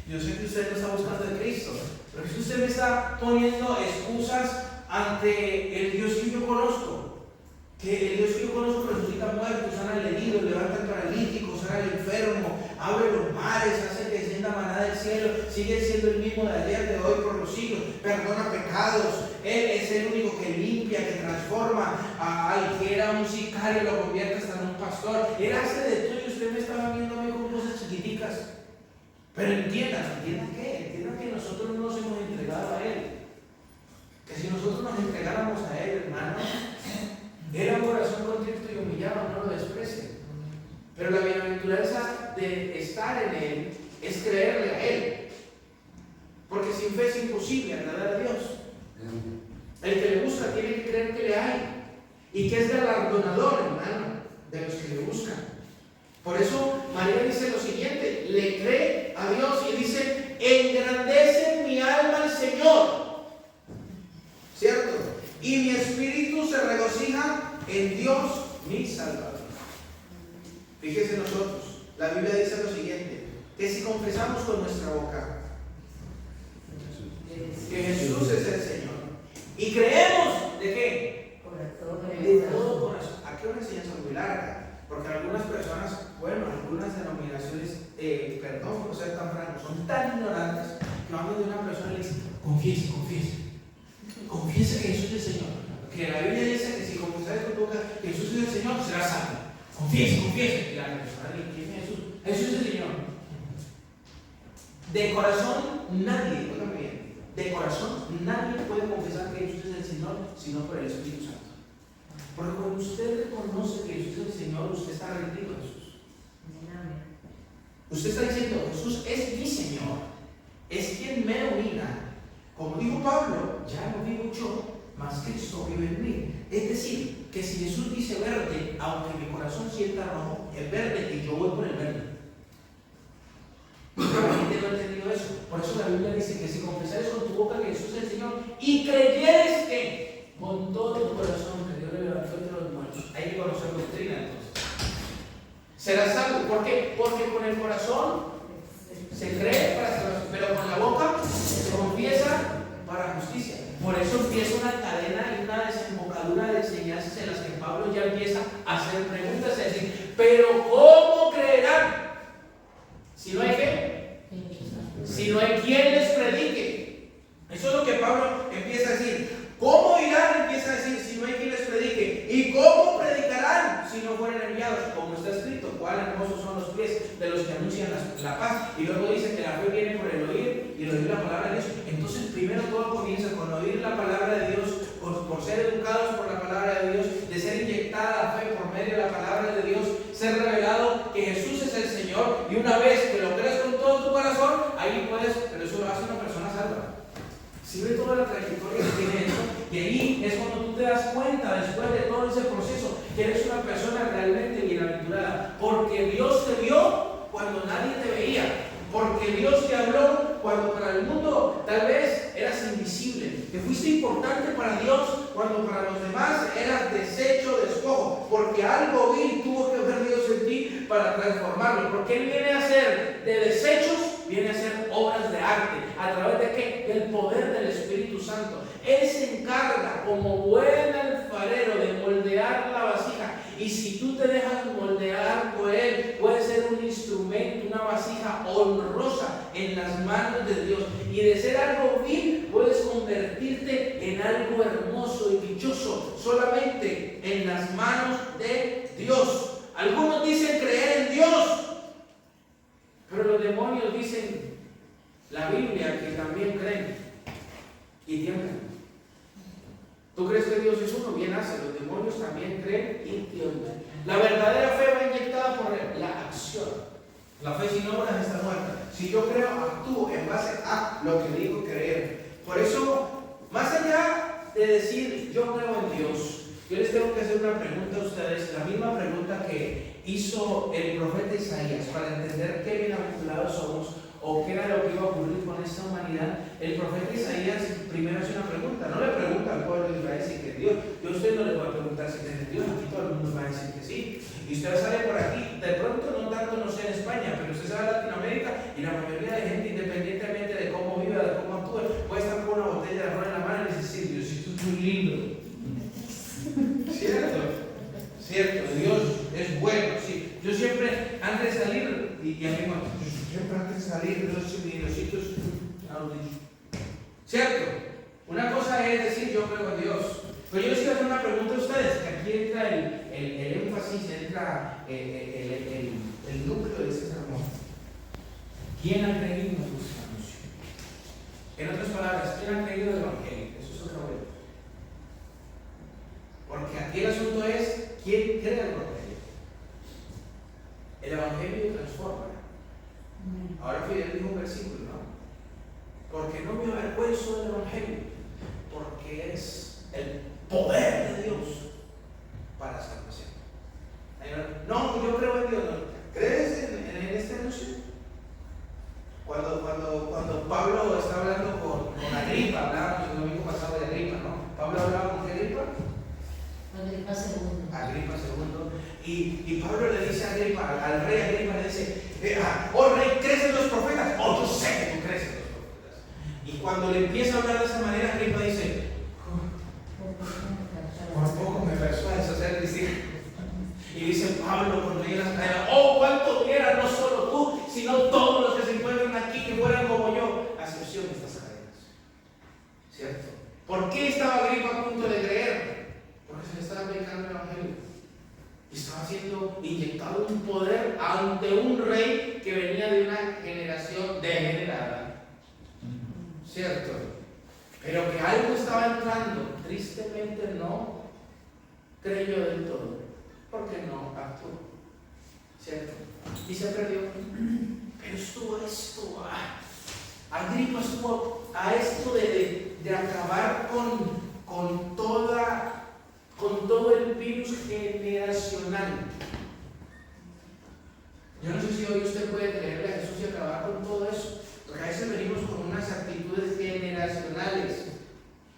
Speaker 1: Yo sé que usted no está buscando de Cristo, pero si usted me está poniendo excusas ante el Dios que yo conozco, que el Dios que yo conozco resucita muertos, sana al herido, levanta al paralítico, sana al enfermo, abre los mares, hace que descienda maná del cielo, sigue siendo el mismo de ayer, de hoy, por los siglos, perdona pecados, Él es el único que limpia, que transforma.
Speaker 3: transforma al que era un sicario, lo convierte hasta en un pastor. Él hace de todo y usted me estaba viendo a mí con cosas chiquiticas. Pero entiendan qué, entiendan que nosotros no nos hemos entregado a Él. Que si nosotros nos entregáramos a Él, hermano, era un corazón contrito y humillado, no lo desprecie. Pero la bienaventuranza de estar en Él es creerle a Él. Porque sin fe es imposible agradar a Dios. El que le busca tiene que creer que le hay. Y que es galardonador, hermano, de los que le buscan. Por eso María dice lo siguiente, le cree a Dios y dice, engrandece mi alma al Señor. ¿Cierto? Y mi espíritu se regocija en Dios mi Salvador. Fíjese nosotros, la Biblia dice lo siguiente, que si confesamos con nuestra boca que Jesús es el Señor y creemos ¿de qué? De todo corazón. Aquí una enseñanza muy larga, porque algunas personas, algunas denominaciones, perdón por ser tan franco, son tan ignorantes que van de una persona y le dicen, confiese que Jesús es el Señor. Que la Biblia dice que si confiesares con tu boca que Jesús es el Señor, serás salvo. Confiese. Y la persona le dice, ¿quién es Jesús? Jesús es el Señor. De corazón nadie, óigame bien, de corazón nadie puede confesar que Jesús es el Señor sino por el Espíritu Santo. Porque cuando usted reconoce que Jesús es el Señor, usted está rendido a Jesús. Usted está diciendo, Jesús es mi Señor, es quien me domina. Como dijo Pablo, ya no vivo yo, mas Cristo vive en mí. Es decir, que si Jesús dice verde, aunque mi corazón sienta rojo, es verde y yo voy por el verde. La gente no ha entendido eso. Por eso la Biblia dice que si confesares con tu boca que Jesús es el Señor y creyeres que con todo tu corazón que Dios le levantó entre los muertos, hay que conocer doctrina entonces. Serás salvo. ¿Por qué? Porque con el corazón se cree para salvación, pero con la boca se confiesa para justicia. Por eso empieza una cadena y una desembocadura de enseñanzas en las que Pablo ya empieza a hacer preguntas, es decir, pero ¿cómo creerán? Si no hay qué, si no hay quien les predique. Eso es lo que Pablo empieza a decir. ¿Cómo irán? Empieza a decir, si no hay quien les predique. ¿Y cómo predicarán si no fueren enviados? Como está escrito, cuán hermosos son los pies de los que anuncian la paz. Y luego dice que la fe viene por el oír y el oír la palabra de Dios. Entonces primero todo comienza con oír la palabra de Dios, por ser educados por la palabra de Dios, de ser inyectada la fe por medio de la palabra de Dios, ser revelado que Jesús es el Señor, y una vez que lo crees con todo tu corazón, ahí puedes, pero eso lo hace una persona salva. Si ve toda la trayectoria que tiene eso, y ahí es cuando tú te das cuenta, después de todo ese proceso, que eres una persona realmente bienaventurada, porque Dios te vio cuando nadie te veía, porque Dios te habló cuando para el mundo tal vez eras invisible, que fuiste importante para Dios cuando para los demás eras desecho, despojo, porque algo vil tuvo que ver Dios en ti para transformarlo, porque Él viene a hacer de desechos, viene a hacer obras de arte. ¿A través de qué? Del poder del Espíritu Santo. Él se encarga como buen alfarero de moldear la vasija. Y si tú te dejas moldear por Él, puede ser un instrumento, una vasija honrosa en las manos de Dios. Y de ser algo vil, puedes convertirte en algo hermoso y dichoso solamente en las manos de Dios. Algunos dicen creer en Dios, pero los demonios dicen, la Biblia, que también creen y tiemblan. ¿Tú crees que Dios es uno? Bien hace, los demonios también creen y tiemblan. La verdadera fe va inyectada por la acción. La fe sin obras está muerta. Si yo creo, actúo en base a lo que digo creer. Por eso, más allá de decir yo creo en Dios, yo les tengo que hacer una pregunta a ustedes, la misma pregunta que hizo el profeta Isaías, para entender qué bienaventurados somos o qué era lo que iba a ocurrir con esta humanidad. El profeta Isaías primero hace una pregunta, no le pregunta al pueblo de Israel si cree en Dios. Yo a usted no le voy a preguntar si cree en Dios, aquí todo el mundo va a decir que sí. Y usted sale por aquí, de pronto no tanto, no sé en España, pero usted sale a Latinoamérica y la mayoría de gente, independientemente de cómo viva, de cómo actúe, puede estar con una botella de ron en la mano y decir, Diosito es muy lindo. ¿Cierto? Cierto, Dios es bueno, sí. Yo siempre, antes de salir, y a mí siempre antes de salir, Diosito es ¿cierto? Una cosa es decir yo creo en Dios,
Speaker 1: Pero yo les quiero hacer una pregunta a ustedes, que aquí entra el énfasis, entra el núcleo de ese sermón. ¿Quién ha creído en Jesús anuncio? En otras palabras, ¿quién ha creído el Evangelio? Eso es otra vuelta. Porque aquí el asunto es, ¿quién cree el Evangelio? El Evangelio transforma. Ahora Fidel dijo un versículo, ¿no? Porque no me avergüenzo del Evangelio, porque es el poder de Dios para salvación. No, yo creo en Dios. ¿No? ¿Crees en este anuncio? Cuando Pablo está hablando con Agripa, hablábamos el domingo pasado de Agripa, ¿no? Pablo hablaba con Agripa.
Speaker 2: Agripa II.
Speaker 1: Agripa II. Y Pablo le dice a Agripa, al rey Agripa le dice, oh rey, ¿crees en los profetas? Oh, yo sé que tú crees en los profetas. Y cuando le empieza a hablar de esa manera, Agripa dice, por poco me persuades a ser discípulo. Y dice Pablo cuando llega a las cadenas, oh, cuánto quiera no solo tú, sino todos los que se encuentran aquí que fueran como yo, a excepción de estas cadenas. ¿Cierto? ¿Por qué estaba Agripa a punto de creer? Porque se le estaba predicando el Evangelio. Y estaba siendo inyectado un poder ante un rey que venía de una generación degenerada. ¿Cierto? Pero que algo estaba entrando, tristemente no creyó del todo, porque no actuó. ¿Cierto? Y se perdió. Pero estuvo esto, Agripa estuvo a esto de acabar con todo el virus generacional. Yo no sé si hoy usted puede creerle a Jesús y acabar con todo eso, porque a veces venimos con unas actitudes generacionales.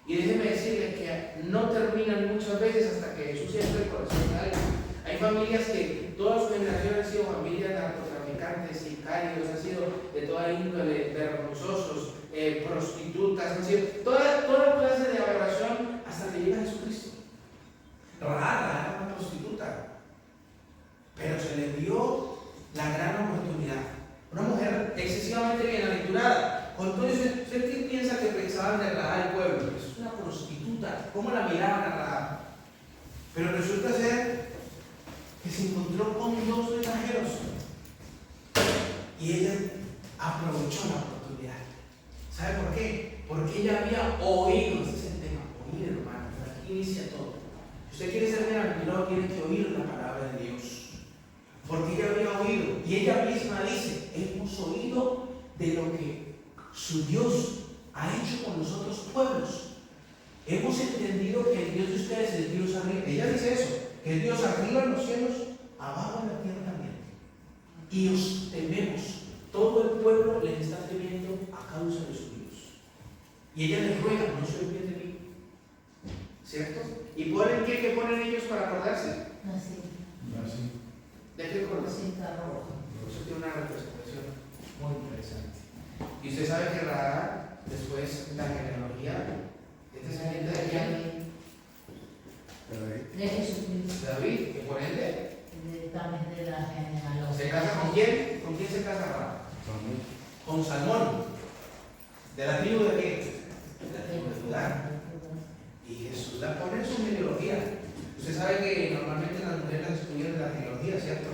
Speaker 1: Y déjeme decirle que no terminan muchas veces hasta que Jesús entre el corazón de alguien. Hay familias que toda su generación han sido familias narcotraficantes, sicarios, han sido de toda índole, vergonzosos, prostitutas, han sido toda clase de aberración hasta que llega Jesucristo. Rara, era una prostituta, pero se le dio la gran oportunidad. Una mujer excesivamente bienaventurada. Con todo eso, ¿usted qué piensa que pensaban de Rahab el pueblo? Es una prostituta. ¿Cómo la miraban a Rahab? Pero resulta ser que se encontró con dos extranjeros y ella aprovechó la oportunidad. ¿Sabe por qué? Porque ella había oído, ese es el tema, oír, hermano. Aquí inicia todo. Si usted quiere ser bienaventurado, tiene que oír la palabra de Dios. Porque ella había oído, y ella misma dice, hemos oído de lo que su Dios ha hecho con los otros pueblos. Hemos entendido que el Dios de ustedes es el Dios arriba. Ella dice eso, que el Dios arriba en los cielos, abajo en la tierra también. Y os tememos. Todo el pueblo le está temiendo a causa de su Dios. Y ella les ruega, no se olviden de mí. ¿Cierto? ¿Y ponen qué? ¿Qué ponen ellos para acordarse?
Speaker 2: Así.
Speaker 1: ¿De qué color?
Speaker 2: Cinta roja.
Speaker 1: Eso tiene una representación muy interesante. Y usted sabe que Rahab, después la genealogía, ¿este es gente de quién?
Speaker 2: De Jesucristo.
Speaker 1: David, que por ende
Speaker 2: También de la genealogía.
Speaker 1: ¿se casa con quién? ¿Con quién se casa Rahab? Con Salmón. ¿De la tribu de qué? De la tribu de Judá. Y Jesús la pone en su genealogía. Usted sabe que normalmente las mujeres las excluyen de la genealogía, ¿cierto?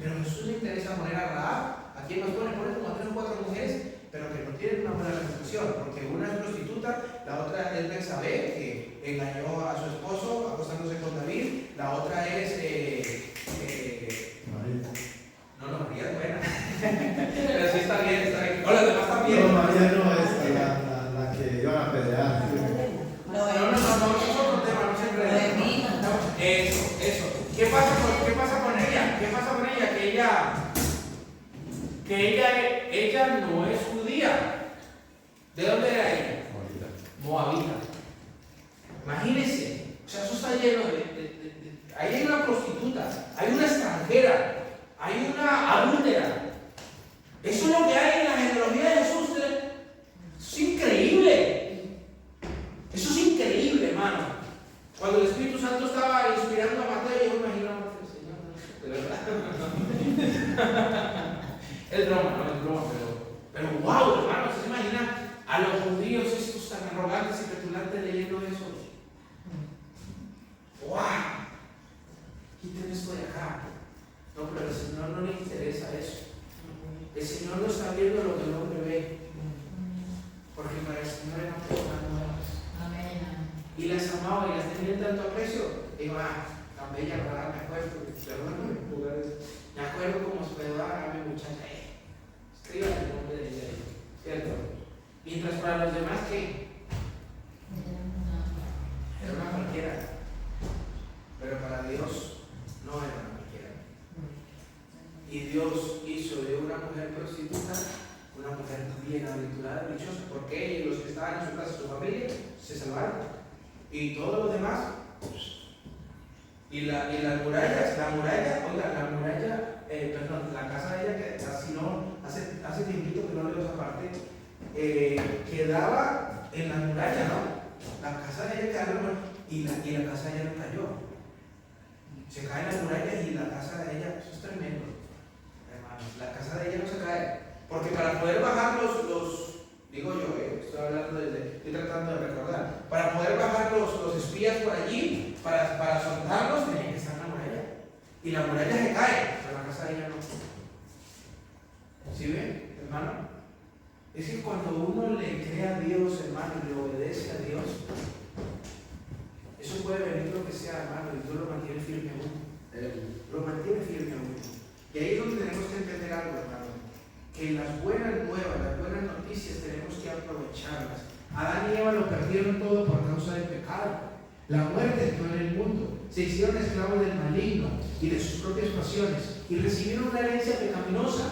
Speaker 1: Pero a Jesús le interesa poner a Rahab. ¿A quién más pone? Pone como a 3 o 4 mujeres, pero que no tienen una buena reputación, porque una es prostituta, la otra es Betsabé, que engañó a su esposo acostándose con David, la otra es María es buena. Pero sí está bien, está bien. No, las demás también.
Speaker 4: No, María no es la que iban a apedrear.
Speaker 1: No, eso es otro tema, no siempre. Eso. ¿Qué pasa con ella? ¿Qué pasa con ella? Que ella no es judía. ¿De dónde era ella? Moabita. Imagínense, o sea, eso está lleno ahí hay una prostituta, hay una extranjera, hay una adúltera. Eso es lo que hay en la genealogía de Jesús. Es increíble. Eso es increíble, hermano. Cuando el Espíritu Santo estaba inspirando a Mateo, yo me imagino a Mateo, de verdad. Es broma, pero wow, hermano, ¿se imagina a los judíos estos tan arrogantes y petulantes leyendo eso?
Speaker 3: El Señor no está viendo lo que el hombre ve, porque para el Señor eran personas nuevas.
Speaker 2: Amén.
Speaker 3: Y las amaba y las tenía en tanto aprecio. Digo, tan bella, ¿verdad? Me acuerdo, perdóname, me acuerdo como hospedaba a mi muchacha. Escriban el nombre de ella, ¿cierto? Mientras para los demás, ¿qué? Era una cualquiera. Pero para Dios no era una cualquiera. Y Dios hizo de una mujer prostituta una mujer bienaventurada, dichosa, porque ella y los que estaban en su casa, su familia, se salvaron. Y todos los demás. Y las murallas, la casa de ella, que así no, hace tiempito que no leo esa parte, quedaba en la muralla, ¿no? La casa de ella quedaba y la casa de ella no cayó. Se cae la muralla y la casa de ella, eso es tremendo, hermanos, la casa de ella no se cae, porque para poder bajar los digo yo, estoy tratando de recordar, para poder bajar los espías por allí, para soltarlos, tenían que estar en la muralla, y la muralla se cae, pero la casa de ella no. ¿Sí ven, hermano? Es que cuando uno le cree a Dios, hermano, y le obedece a Dios, eso puede venir lo que sea, hermano, y Dios lo mantiene firme a uno. Lo mantiene firme a uno. Y ahí es donde tenemos que entender algo, hermano, que las buenas nuevas, las buenas noticias tenemos que aprovecharlas. Adán y Eva lo perdieron todo por causa del pecado. La muerte entró en el mundo, se hicieron esclavos del maligno y de sus propias pasiones y recibieron una herencia pecaminosa,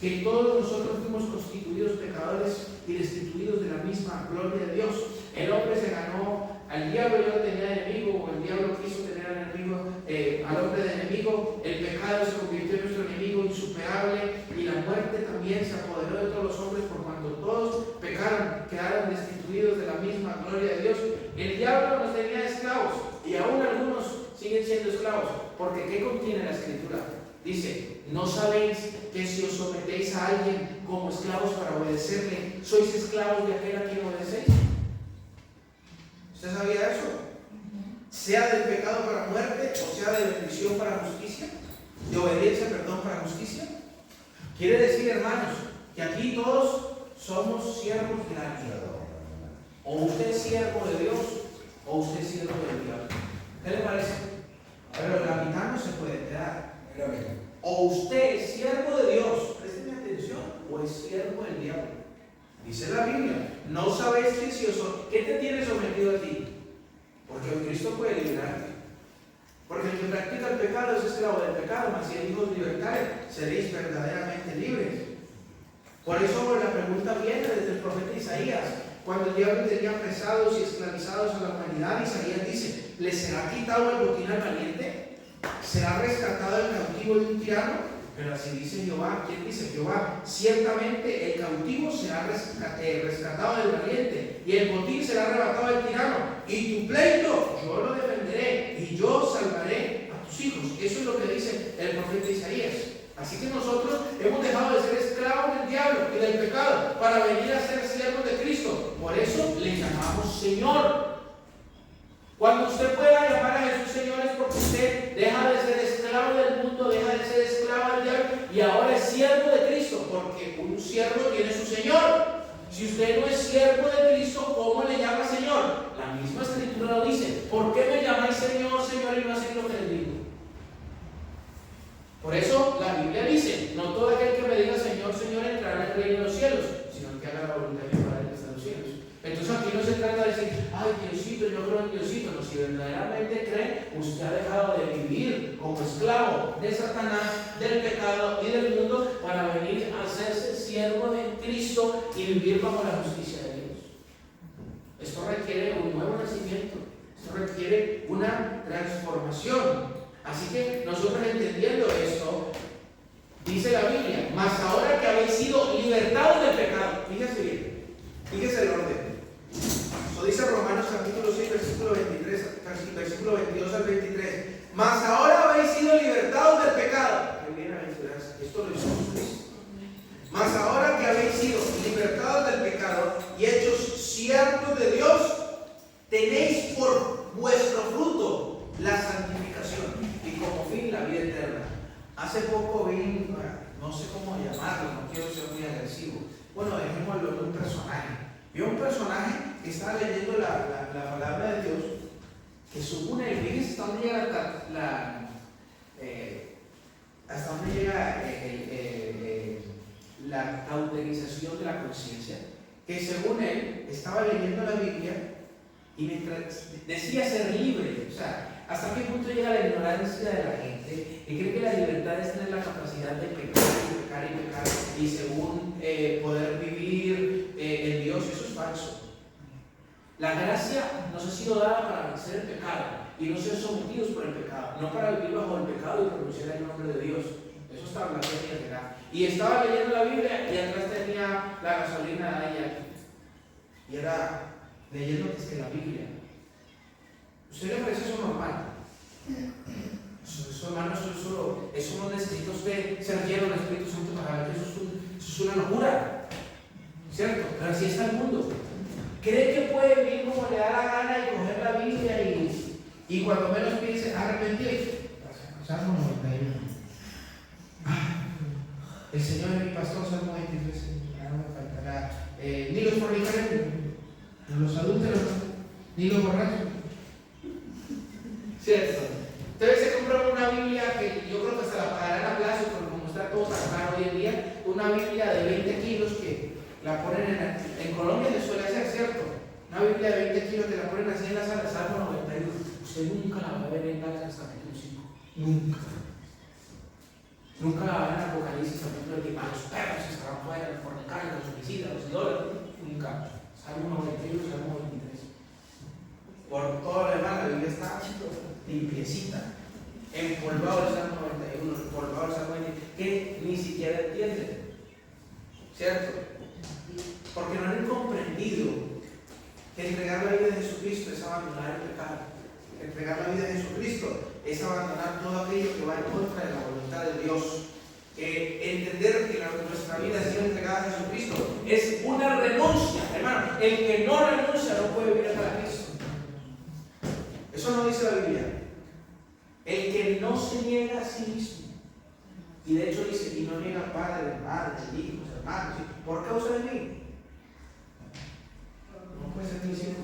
Speaker 3: que todos nosotros fuimos constituidos pecadores y destituidos de la misma gloria de Dios. El hombre se ganó, al diablo ya lo tenía de enemigo, o el diablo quiso tener al hombre de enemigo. El pecado se convirtió en nuestro enemigo insuperable, y la muerte también se apoderó de todos los hombres, por cuanto todos pecaron, quedaron destituidos de la misma gloria de Dios. El diablo nos tenía esclavos, y aún algunos siguen siendo esclavos, porque ¿qué contiene la Escritura? Dice, ¿no sabéis que si os sometéis a alguien como esclavos para obedecerle, sois esclavos de aquel a quien obedecéis? ¿Usted sabía eso? Sea del pecado para muerte, o sea de bendición para justicia, de obediencia, perdón, para justicia. Quiere decir, hermanos, que aquí todos somos siervos de alguien. O usted es siervo de Dios, o usted es siervo del diablo. ¿Qué le parece? Pero la mitad no se puede quedar. O usted es siervo de Dios, présteme atención, o es siervo del diablo. Dice la Biblia, no sabéis que si ¿qué te tiene sometido a ti? Porque Cristo puede liberarte. Porque el que practica el pecado es esclavo del pecado, mas si el Hijo os libertare, seréis verdaderamente libres. Por eso la pregunta viene desde el profeta Isaías. Cuando el diablo tenía apresados y esclavizados a la humanidad, Isaías dice, ¿les será quitado el botín al valiente? ¿Será rescatado el cautivo de un tirano? Pero así dice Jehová. ¿Quién dice? Jehová. Ciertamente el cautivo será rescatado del valiente, y el botín será arrebatado del tirano, y tu pleito yo lo defenderé, y yo salvaré a tus hijos. Eso es lo que dice el profeta Isaías. Así que nosotros hemos dejado de ser esclavos del diablo y del pecado para venir a ser siervos de Cristo. Por eso le llamamos Señor. Cuando usted pueda llamar a Jesús Señor, es porque usted deja de ser esclavo del mundo, deja de ser esclavo del diablo, y ahora es siervo de Cristo, porque un siervo tiene su Señor. Si usted no es siervo de Cristo, ¿cómo le llama Señor? La misma Escritura lo dice. ¿Por qué me llamáis Señor, Señor, y no hacéis lo que les digo? Por eso la Biblia dice, no todo aquel que me diga Señor, Señor, entrará en el reino de los cielos, sino que haga la voluntad de mi Padre que está en los cielos. Entonces aquí no se trata de decir, ay Diosito, yo creo en Diosito. No, si verdaderamente cree, usted ha dejado de vivir como esclavo de Satanás, del pecado y del mundo, para venir a hacerse siervo de Cristo y vivir bajo la justicia de Dios. Esto requiere un nuevo nacimiento, esto requiere una transformación. Así que nosotros, entendiendo esto, dice la Biblia, mas ahora que habéis sido libertados del pecado, fíjese bien, fíjese el orden. Eso dice Romanos capítulo 6, versículo 22 al 23. Mas ahora habéis sido libertados del pecado. Qué bienaventuranza. Esto lo hizo Cristo. Mas ahora que habéis sido libertados del pecado y hechos siervos de Dios, tenéis por vuestro fruto la santificación y como fin la vida eterna. Hace poco vi, no sé cómo llamarlo, no quiero ser muy agresivo. Bueno, dejémoslo de un personaje. Vio un personaje que estaba leyendo la palabra de Dios, que supone, fíjense hasta dónde llega hasta dónde llega la autorización de la conciencia, que según él estaba leyendo la Biblia y mientras decía ser libre, o sea, hasta qué punto llega la ignorancia de la gente que cree que la libertad es tener la capacidad de pecar y pecar y pecar y según poder vivir en Dios. Eso es falso. La gracia nos ha sido dada para vencer el pecado y no ser sometidos por el pecado, no para vivir bajo el pecado y pronunciar el nombre de Dios. Eso está hablando de verdad. Y estaba leyendo la Biblia y atrás tenía la gasolina de ella y era leyendo desde la Biblia. ¿Usted le parece eso normal? Eso, hermano, eso no necesita usted ser lleno del Espíritu Santo para ver que eso es una locura, ¿cierto? Pero así está el mundo. Cree que puede vivir como le da la gana y coger la Biblia y cuando menos piense arrepentir. Salmo 91. El Señor es mi pastor, Salmo 23. No me faltará. Ni los fornicarios, ni los adúlteros, ni los borrachos. ¿Cierto? Entonces se compró una Biblia que yo creo que se la pagarán a plazo, porque como está todo tan caro hoy en día, una Biblia de 20 kilos que la ponen en Colombia, le suele hacer, ¿cierto? Una Biblia de 20 kilos que la ponen así en la sala, Salmo 91. Usted nunca la va a ver en Gálatas capítulo 5. Nunca. Nunca la va a ver en Apocalipsis capítulo 10. Los perros estarán fuera, los fornicarios, los homicidas, los idólatras. Nunca. Salmo 91, Salmo 23. Por todo lo demás, la Biblia está limpiecita. Empolvado el Salmo 91, empolvado el Salmo 23, que ni siquiera entienden. ¿Cierto? Porque no han comprendido que entregar la vida de Jesucristo es abandonar el pecado. Entregar la vida de Jesucristo es abandonar todo aquello que va en contra de la voluntad de Dios. Entender que nuestra vida ha sido entregada a Jesucristo es una renuncia. Hermano, el que no renuncia no puede vivir para Cristo. Eso no dice la Biblia. El que no se niega a sí mismo. Y de hecho dice, y no niega padre, madre, hijos, hermanos, por causa de mí. No puede ser cristiano.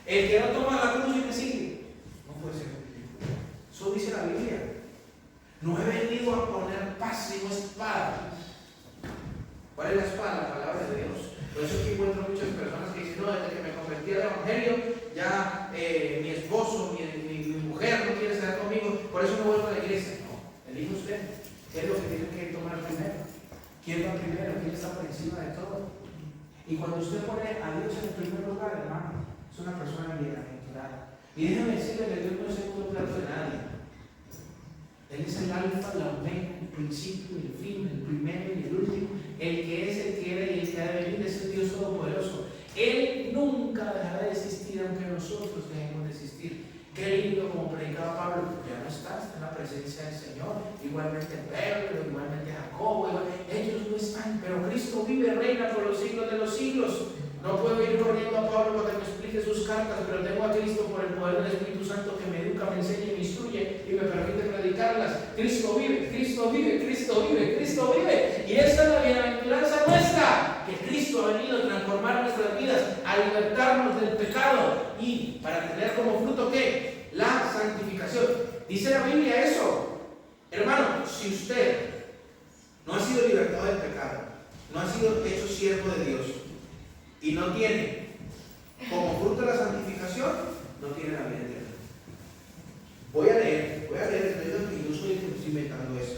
Speaker 3: El que no toma la cruz y me sigue, no puede ser cristiano. Eso dice la Biblia. No he venido a poner paz sino espada. ¿Cuál es la espada? La palabra de Dios. Por eso es que encuentro muchas personas que dicen, no, desde que me convertí al Evangelio, ya mi esposo, mi mujer no quiere estar conmigo, por eso no vuelvo a la iglesia. No, elige usted. ¿Qué es lo que tiene que tomar primero? ¿Quién va primero? ¿Quién está por encima de todo? Y cuando usted pone a Dios en el primer lugar, hermano, es una persona bienaventurada. Y déjame decirle que Dios no es segundo plato de nadie. Él es el alfa, la omega, el principio y el fin, el primero y el último, el que es, el que era y el que ha de venir, es el Dios Todopoderoso. Él nunca dejará de existir, aunque nosotros dejemos de existir. Qué lindo como predicaba Pablo, ya no estás en la presencia del Señor, igualmente Pedro, igualmente Jacobo, ellos no están, pero Cristo vive, reina por los siglos de los siglos. No puedo ir corriendo a Pablo para que me explique sus cartas, pero tengo a Cristo por el poder del Espíritu Santo que me educa, me enseña y me instruye y me permite predicarlas. Cristo vive, Cristo vive, Cristo vive, Cristo vive. Y esta es la bienaventuranza nuestra, que Cristo ha venido a transformar nuestras vidas, a libertarnos del pecado y para tener como fruto ¿qué? La santificación. Dice la Biblia eso. Hermano, si usted no ha sido libertado del pecado, no ha sido hecho siervo de Dios y no tiene como fruto la santificación, no tiene la vida eterna. Voy a leer, que yo soy el que estoy inventando eso.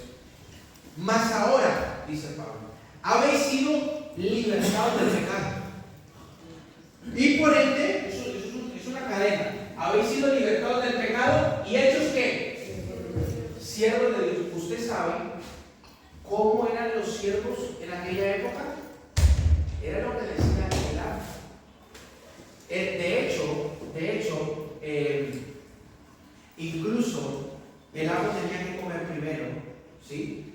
Speaker 3: Mas ahora, dice Pablo, habéis sido libertados del pecado. Y por ende, eso es una cadena. Habéis sido libertados del pecado y hechos ¿qué? Siervos de Dios. ¿Usted sabe cómo eran los siervos en aquella época? Era lo que decía el amo. De hecho, incluso el amo tenía que comer primero, ¿sí?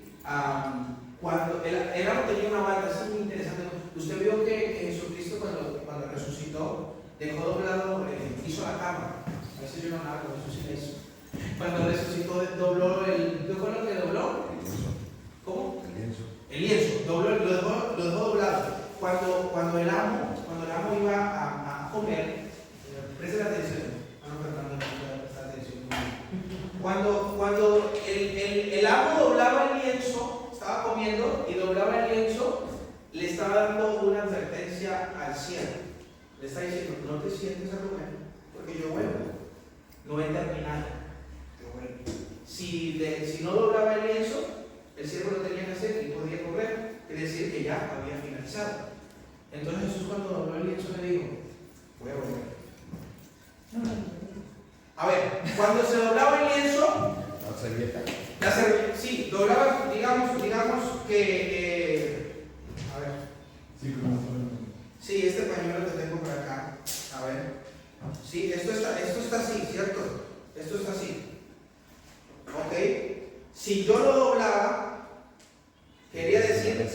Speaker 3: Cuando el amo tenía una banda, eso es muy interesante. Usted vio que Jesucristo cuando resucitó, dejó doblado, hizo la cama. A veces yo no hago, eso sí lo hizo. Cuando resucitó, dobló ¿qué fue lo que dobló? ¿Cómo? El
Speaker 1: decía al siervo, le está diciendo, no te sientes a comer, porque yo vuelvo, no he terminado, yo vuelvo. Si no doblaba el lienzo, el siervo lo tenía que hacer y podía correr, quiere decir que ya había finalizado. Entonces Jesús, cuando dobló el lienzo, le dijo, voy a volver. A ver, cuando se doblaba el lienzo, la servilleta, sí, doblaba, digamos que, a ver, sí, este pañuelo que tengo por acá, a ver, sí, esto está así, ¿cierto? Esto está así, ok, si yo lo doblaba, quería decir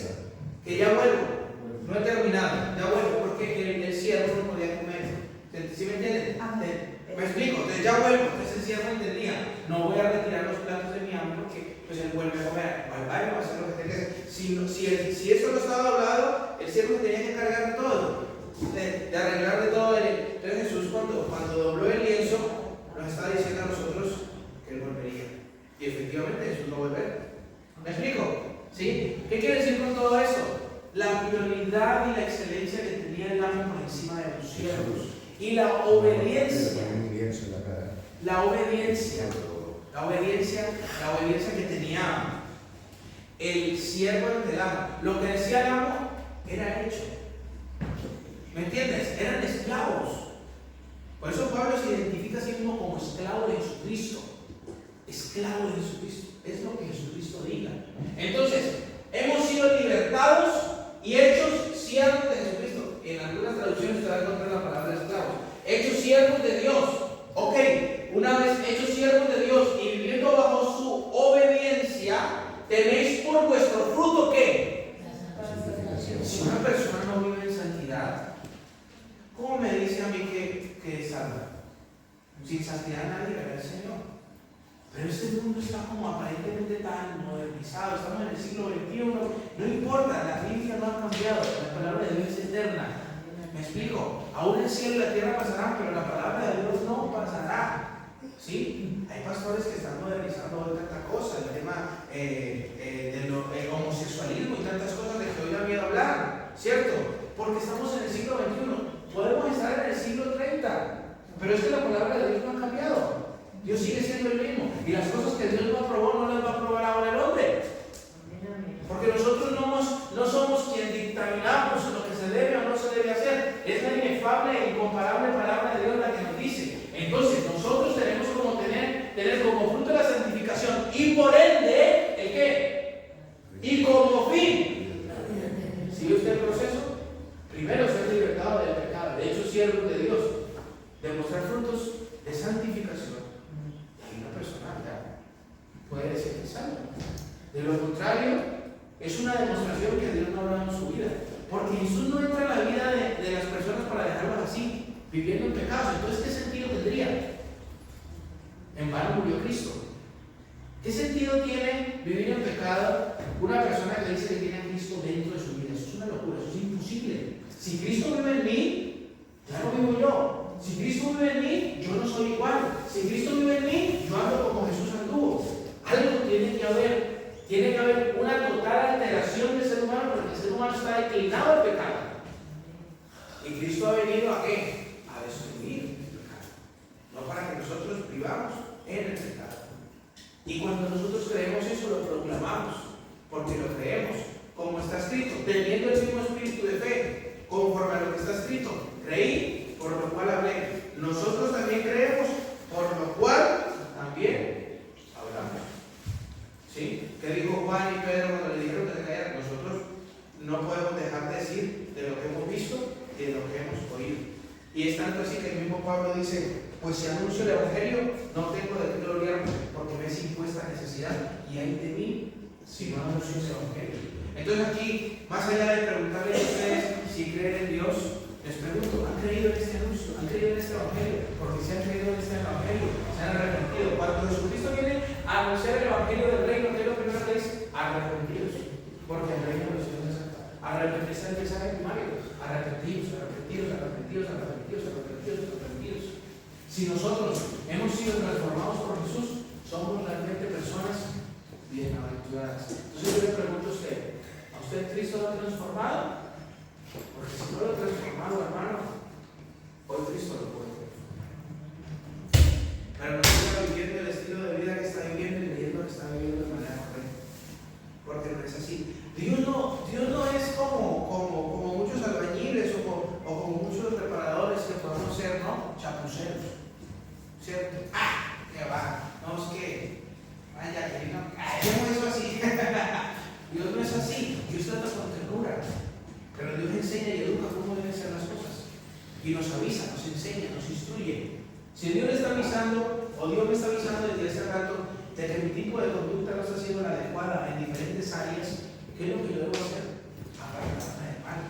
Speaker 1: que ya vuelvo, no he terminado, ya vuelvo, porque el siervo no podía comer, ¿sí me entienden? Me explico, entonces ya vuelvo, entonces el siervo entendía, no voy a retirar los platos de mi amo porque pues él vuelve a comer, al baño va a hacer lo que tenga que hacer. Si eso no estaba doblado, el siervo tenía que encargar de todo, de arreglar de todo. Entonces Jesús cuando dobló el lienzo, nos estaba diciendo a nosotros que él volvería. Y efectivamente Jesús va a volver. ¿Me explico? ¿Sí? ¿Qué quiere decir con todo eso? La prioridad y la excelencia que tenía el amo por encima de los siervos. Y la obediencia que tenía el siervo ante el amo. Lo que decía el amo era hecho. ¿Me entiendes? Eran esclavos. Por eso Pablo se identifica a sí mismo como esclavo de Jesucristo. Esclavo de Jesucristo. Es lo que Jesucristo diga. Entonces, hemos sido libertados y hechos siervos de Jesucristo. En algunas traducciones te va a encontrar la palabra esclavos. Hechos siervos de Dios. Ok, una vez hechos siervos de Dios y viviendo bajo su obediencia, tenéis por vuestro fruto ¿qué? Si una persona no vive en santidad, ¿cómo me dice a mí que es salva? Sin santidad nadie verá al Señor. Pero este mundo está como aparentemente tan modernizado, estamos en el siglo XXI, no importa, la Biblia no ha cambiado, la palabra de Dios es eterna. ¿Me explico? Aún el cielo y la tierra pasarán, pero la palabra de Dios no pasará. ¿Sí? Hay pastores que están modernizando hoy tanta cosa, el tema del homosexualismo y tantas cosas de que hoy da miedo hablar, ¿cierto? Porque estamos en el siglo XXI, podemos estar en el siglo 30, pero es que la palabra de Dios no ha cambiado. Dios sigue siendo el mismo. Y las cosas que Dios no aprobó, no las va a aprobar ahora el hombre. Porque nosotros no somos quien dictaminamos lo que se debe o no se debe hacer. Es la inefable e incomparable palabra de Dios la que nos dice. Entonces, nosotros tenemos como tener como fruto la santificación. Y por ende, ¿el qué? Y como fin. ¿Sigue usted el proceso? Primero, ser libertado del pecado. De hecho, siervos de Dios. Demostrar frutos de santificación. Puede decir que salva. De lo contrario, es una demostración que Dios no habla en su vida. Porque Jesús no entra en la vida de las personas para dejarlas así, viviendo en pecados. Entonces, ¿qué sentido tendría? En vano murió Cristo. ¿Qué sentido tiene vivir en pecado una persona que dice que tiene a Cristo dentro de su vida? Eso es una locura, eso es imposible. Si Cristo vive en mí, ya no vivo yo. Si Cristo vive en mí, yo no soy igual. Si Cristo vive en mí, yo ando como Jesús anduvo. Algo tiene que haber una total alteración del ser humano, porque el ser humano está declinado al pecado. Y Cristo ha venido ¿a qué? A destruir el pecado, no para que nosotros vivamos en el pecado. Y cuando nosotros creemos eso, lo proclamamos, porque lo creemos, como está escrito, teniendo el mismo espíritu de fe, conforme a lo que está escrito. Creí, por lo cual hablé. Nosotros también creemos, por lo cual también hablamos. ¿Sí? ¿Qué dijo Juan y Pedro cuando le dijeron que se callaran? Nosotros no podemos dejar de decir de lo que hemos visto y de lo que hemos oído. Y es tanto así que el mismo Pablo dice, pues si anuncio el Evangelio, no tengo de qué gloriarme, porque me es impuesta necesidad, y hay de mí si no anuncio el Evangelio. Entonces aquí, más allá de preguntarles a ustedes si creen en Dios, les pregunto, ¿han creído en este anuncio? ¿Han creído en este Evangelio? Porque si han creído en este Evangelio, se han arrepentido. Cuando Jesucristo viene a anunciar el Evangelio del reino, ¿qué es lo primero que dice? Arrepentidos. Porque el reino de los cielos es acá. Arrepentirse es el mensaje primario. Arrepentidos, arrepentidos, arrepentidos, arrepentidos, arrepentidos, arrepentidos. Si nosotros hemos sido transformados por Jesús, somos realmente personas bienaventuradas. Entonces yo le pregunto a usted Cristo lo ha transformado? Porque si no lo he transformado, hermano, hoy Cristo lo puede. Pero no está viviendo el estilo de vida que está viviendo y leyendo que está viviendo de manera correcta. Porque no es así. Dios no es como muchos albañiles o como muchos reparadores que podemos ser, ¿no? Chapuceros. ¿Cierto? ¡Ah! ¡Qué va! No, es que. Vaya, que no. Yo no es así. Dios no es así. Dios trata con ternura. Pero Dios enseña y educa cómo deben ser las cosas. Y nos avisa, nos enseña, nos instruye. Si Dios le está avisando, o Dios me está avisando desde hace rato, de que mi tipo de conducta no está siendo la adecuada en diferentes áreas, ¿qué es lo que yo debo hacer? Apartarme del mal.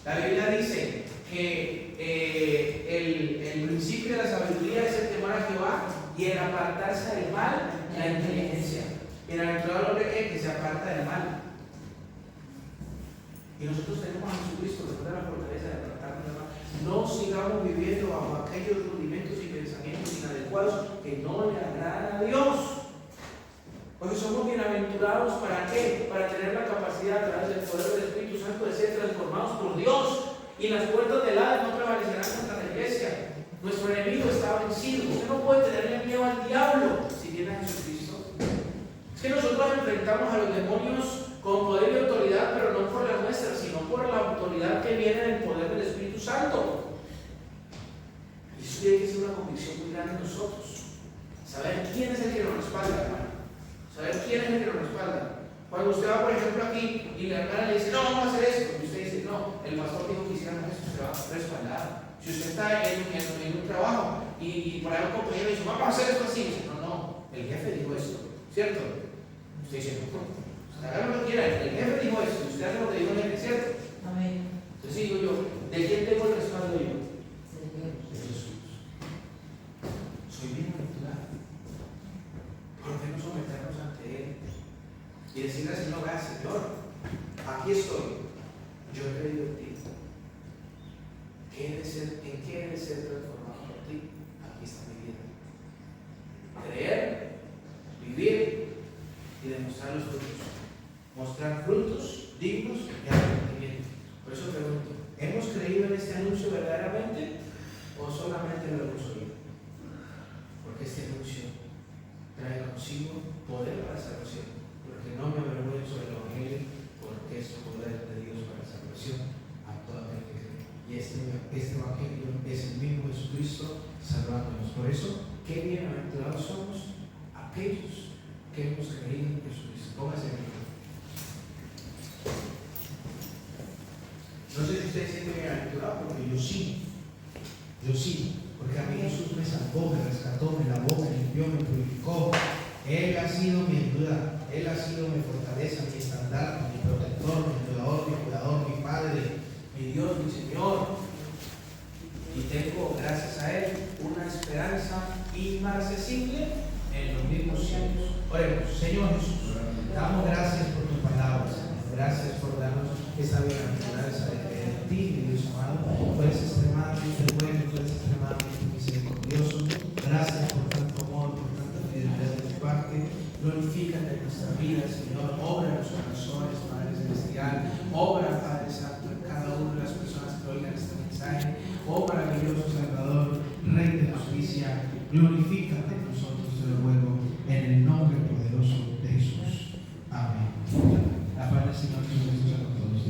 Speaker 1: La Biblia dice que el principio de la sabiduría es el temor a Jehová y el apartarse del mal, la inteligencia. Bienaventurado el hombre que se aparta del mal. Y nosotros tenemos a Jesucristo que nos da la fortaleza de apartarnos del mal. No sigamos viviendo bajo aquellos rudimentos y pensamientos inadecuados que no le agradan a Dios. Porque somos bienaventurados, ¿para qué? Para tener la capacidad a través del poder del Espíritu Santo de ser transformados por Dios. Y las puertas del Hades no prevalecerán contra la iglesia. Nuestro enemigo está vencido. Usted no puede tenerle miedo al diablo si tiene a Jesucristo. Es que nosotros enfrentamos a los demonios con poder y autoridad, pero no por la nuestra, sino por la autoridad que viene del poder del Espíritu Santo. Y eso tiene que ser una convicción muy grande en nosotros. Saber quién es el que nos respalda, hermano. Saber quién es el que nos respalda. Cuando usted va, por ejemplo, aquí y la hermana le dice, no, vamos a hacer esto, y usted dice, no, el pastor dijo que hiciéramos esto, usted va respaldado. Si usted está en un trabajo y por ahí un compañero dice, vamos a hacer esto así, dice, no, el jefe dijo esto, ¿cierto? Usted dice, no, haga lo que quiera, el jefe dijo esto, y usted hace lo que dijo el jefe, ¿cierto?
Speaker 2: Amén.
Speaker 1: Entonces digo yo, ¿de quién tengo el respaldo yo?
Speaker 2: De
Speaker 1: Jesús. Soy bienaventurado. ¿Por qué no someternos ante Él? Y decirle al Señor, Señor, aquí estoy, yo he creído en ti. ¿En qué debe ser transformado por ti? Aquí está mi vida. Creer, vivir y demostrar los frutos. Mostrar frutos dignos de arrepentimiento. Por eso pregunto, ¿hemos creído en este anuncio verdaderamente o solamente lo hemos oído? Porque este anuncio trae consigo poder para salvación. Porque no me avergüenzo del Evangelio, porque es poder de Dios para salvación a todo aquel que cree. Y este Evangelio es el mismo Jesucristo salvándonos. Por eso, qué bienaventurados somos aquellos que hemos creído en Jesucristo. Póngase en. No sé si usted se siente bienaventurado, porque yo sí. Yo sí. Porque a mí Jesús me salvó, me rescató, me lavó, me limpió, me purificó. Él ha sido mi ayuda, Él ha sido mi fortaleza, mi estandarte, mi protector, mi ayudador, mi cuidador, mi Padre, mi Dios, mi Señor. Y tengo, gracias a Él, una esperanza inmarcesible en los mismos cielos. Oremos, Señor Jesús, damos gracias por tus palabras, gracias por darnos esa bienaventuranza de creer en ti, mi Dios amado. Tú eres extremadamente bueno, tú eres extremadamente misericordioso. Gracias por tanto amor, por tanta fidelidad de tu parte. Glorifícate en nuestra vida, Señor. Obra en los corazones, Padre Celestial. Obra, Padre Santo, en cada una de las personas que oigan este mensaje. Oh maravilloso Salvador, Rey de justicia, glorifícate en nosotros, te lo ruego, en el nombre poderoso de Jesús. Amén. La paz del Señor Jesús sea con todos.